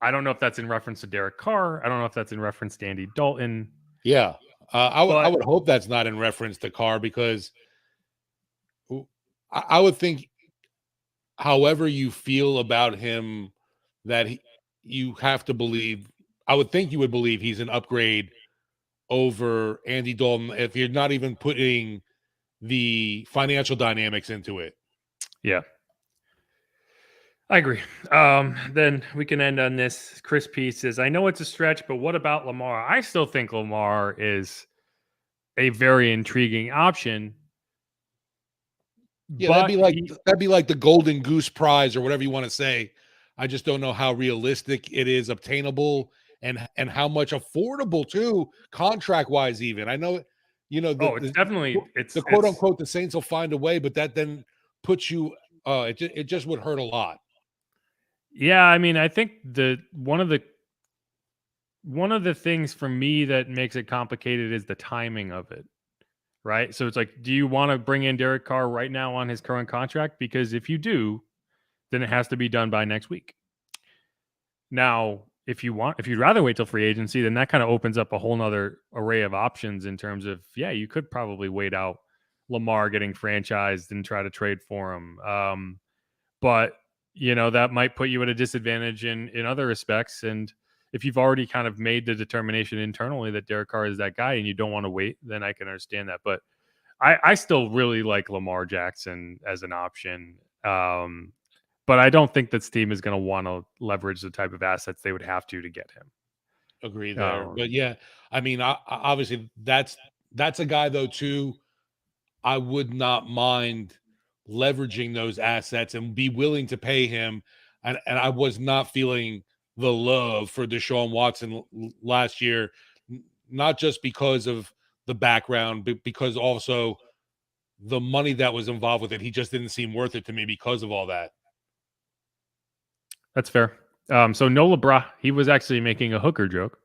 [SPEAKER 1] I don't know if that's in reference to Derek Carr. I don't know if that's in reference to Andy Dalton.
[SPEAKER 2] Yeah. I
[SPEAKER 1] But-
[SPEAKER 2] would hope that's not in reference to Carr, because I would think, however you feel about him, that you have to believe, I would think you would believe he's an upgrade over Andy Dalton if you're not even putting the financial dynamics into it.
[SPEAKER 1] Yeah. I agree. Then we can end on this. Chris P says, "I know it's a stretch, but what about Lamar? I still think Lamar is a very intriguing option."
[SPEAKER 2] Yeah,
[SPEAKER 1] but
[SPEAKER 2] that'd be like the Golden Goose Prize or whatever you want to say. I just don't know how realistic it is, obtainable, and how much affordable too, contract wise. Even I know,
[SPEAKER 1] it's definitely
[SPEAKER 2] the quote unquote the Saints will find a way, but that then puts you. It just would hurt a lot.
[SPEAKER 1] Yeah, I mean, I think one of the things for me that makes it complicated is the timing of it, right? So it's like, do you want to bring in Derek Carr right now on his current contract? Because if you do, then it has to be done by next week. Now, if you'd rather wait till free agency, then that kind of opens up a whole nother array of options in terms of, yeah, you could probably wait out Lamar getting franchised and try to trade for him. But that might put you at a disadvantage in other respects. And if you've already kind of made the determination internally that Derek Carr is that guy and you don't want to wait, then I can understand that. But I still really like Lamar Jackson as an option. But I don't think this team is going to want to leverage the type of assets they would have to get him.
[SPEAKER 2] Agree there. But yeah, I mean, obviously that's a guy though too. I would not mind leveraging those assets and be willing to pay him. And I was not feeling the love for Deshaun Watson last year, not just because of the background, but because also the money that was involved with it. He just didn't seem worth it to me because of all that.
[SPEAKER 1] That's fair. So Nola Bra, he was actually making a hooker joke,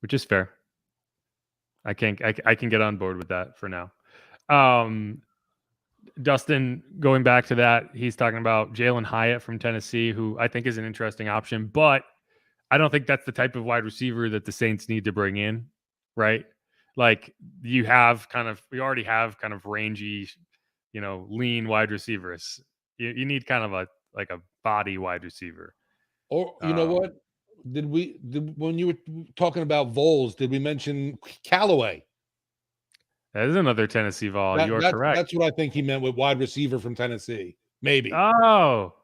[SPEAKER 1] which is fair. I can get on board with that for now. Dustin, going back to that, he's talking about Jalen Hyatt from Tennessee, who I think is an interesting option, but I don't think that's the type of wide receiver that the Saints need to bring in, right? Like we already have kind of rangy, lean wide receivers. You need kind of a body wide receiver.
[SPEAKER 2] Or you know what? When you were talking about Vols, did we mention Callaway?
[SPEAKER 1] That is another Tennessee Vol. You are correct.
[SPEAKER 2] That's what I think he meant with wide receiver from Tennessee. Maybe.
[SPEAKER 1] Oh,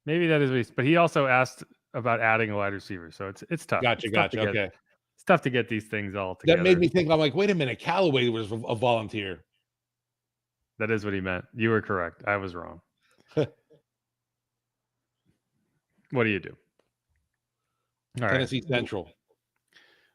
[SPEAKER 1] maybe that is but he also asked about adding a wide receiver, so it's tough.
[SPEAKER 2] Gotcha. Okay.
[SPEAKER 1] It's tough to get these things all together.
[SPEAKER 2] That made me think. I'm like, wait a minute, Callaway was a volunteer.
[SPEAKER 1] That is what he meant. You were correct. I was wrong. What do you do?
[SPEAKER 2] All Tennessee right. Central.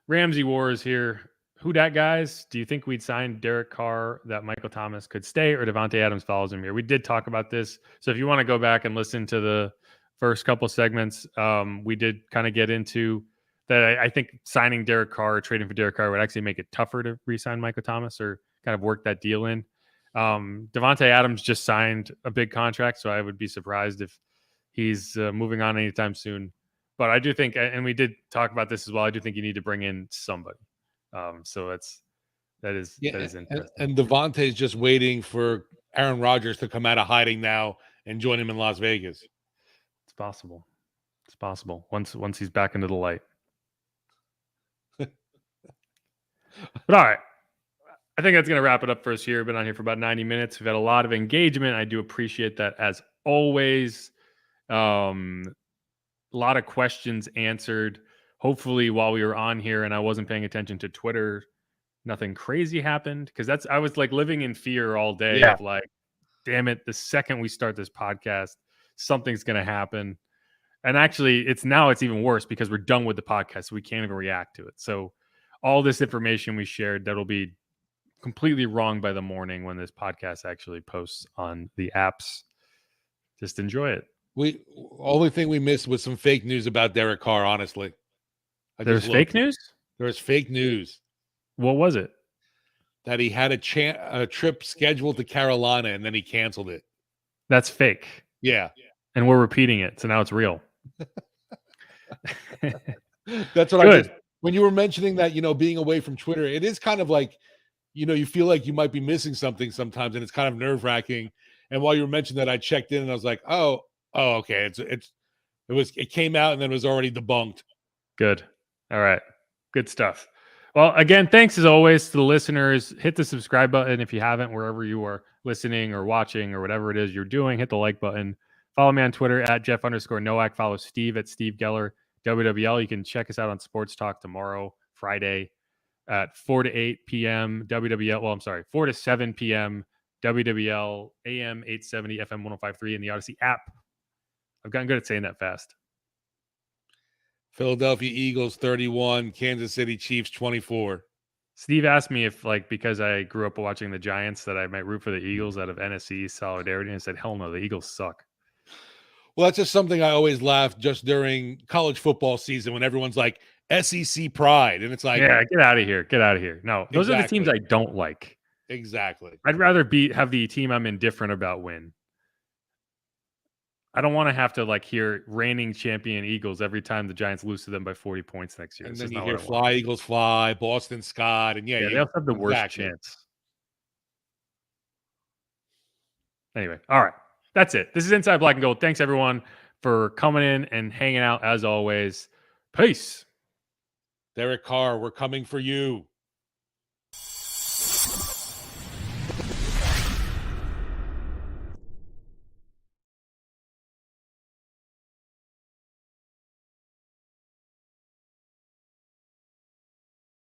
[SPEAKER 1] Ramsey War is here. Who dat, guys? Do you think we'd sign Derek Carr that Michael Thomas could stay, or Devontae Adams follows him here? We did talk about this. So if you want to go back and listen to the first couple segments, we did kind of get into that. I think signing Derek Carr, trading for Derek Carr would actually make it tougher to re-sign Michael Thomas or kind of work that deal in. Devontae Adams just signed a big contract, so I would be surprised if he's moving on anytime soon. But I do think, and we did talk about this as well, I do think you need to bring in somebody. So that is interesting.
[SPEAKER 2] And Devontae's just waiting for Aaron Rodgers to come out of hiding now and join him in Las Vegas.
[SPEAKER 1] It's possible. Once he's back into the light. But all right. I think that's going to wrap it up for us here. We've been on here for about 90 minutes. We've had a lot of engagement. I do appreciate that as always. A lot of questions answered. Hopefully while we were on here and I wasn't paying attention to Twitter, nothing crazy happened. Because I was like living in fear all day of like, damn it, the second we start this podcast, something's going to happen. And actually it's even worse because we're done with the podcast. So we can't even react to it. So all this information we shared, that'll be completely wrong by the morning when this podcast actually posts on the apps. Just enjoy it.
[SPEAKER 2] Only thing we missed was some fake news about Derek Carr, honestly.
[SPEAKER 1] There's fake news?
[SPEAKER 2] There's fake news.
[SPEAKER 1] What was it?
[SPEAKER 2] That he had a trip scheduled to Carolina and then he canceled it.
[SPEAKER 1] That's fake.
[SPEAKER 2] Yeah.
[SPEAKER 1] And we're repeating it, so now it's real.
[SPEAKER 2] That's what I did. When you were mentioning that, being away from Twitter, it is kind of like, you feel like you might be missing something sometimes, and it's kind of nerve-wracking. And while you were mentioning that, I checked in and I was like, oh, okay. It came out and then it was already debunked.
[SPEAKER 1] Good. All right. Good stuff. Well, again, thanks as always to the listeners. Hit the subscribe button if you haven't, wherever you are listening or watching or whatever it is you're doing. Hit the like button. Follow me on Twitter at Jeff_Nowak. Follow Steve at Steve Geller WWL. You can check us out on Sports Talk tomorrow, Friday, at 4 to 8 p.m. WWL. Well, I'm sorry, 4 to 7 p.m. WWL AM 870 FM 105.3 in the Odyssey app. I've gotten good at saying that fast.
[SPEAKER 2] Philadelphia Eagles 31, Kansas City Chiefs 24.
[SPEAKER 1] Steve asked me if, because I grew up watching the Giants, that I might root for the Eagles out of NSC solidarity. And I said, hell no, the Eagles suck.
[SPEAKER 2] Well, that's just something I always laugh just during college football season when everyone's like SEC pride. And it's like,
[SPEAKER 1] yeah, get out of here. Get out of here. No, those are the teams I don't like.
[SPEAKER 2] Exactly.
[SPEAKER 1] I'd rather have the team I'm indifferent about win. I don't want to have to hear reigning champion Eagles every time the Giants lose to them by 40 points next year.
[SPEAKER 2] And then you hear fly, Eagles fly, Boston Scott. And
[SPEAKER 1] they also have the worst chance. Anyway, all right. That's it. This is Inside Black and Gold. Thanks, everyone, for coming in and hanging out as always. Peace.
[SPEAKER 2] Derek Carr, we're coming for you.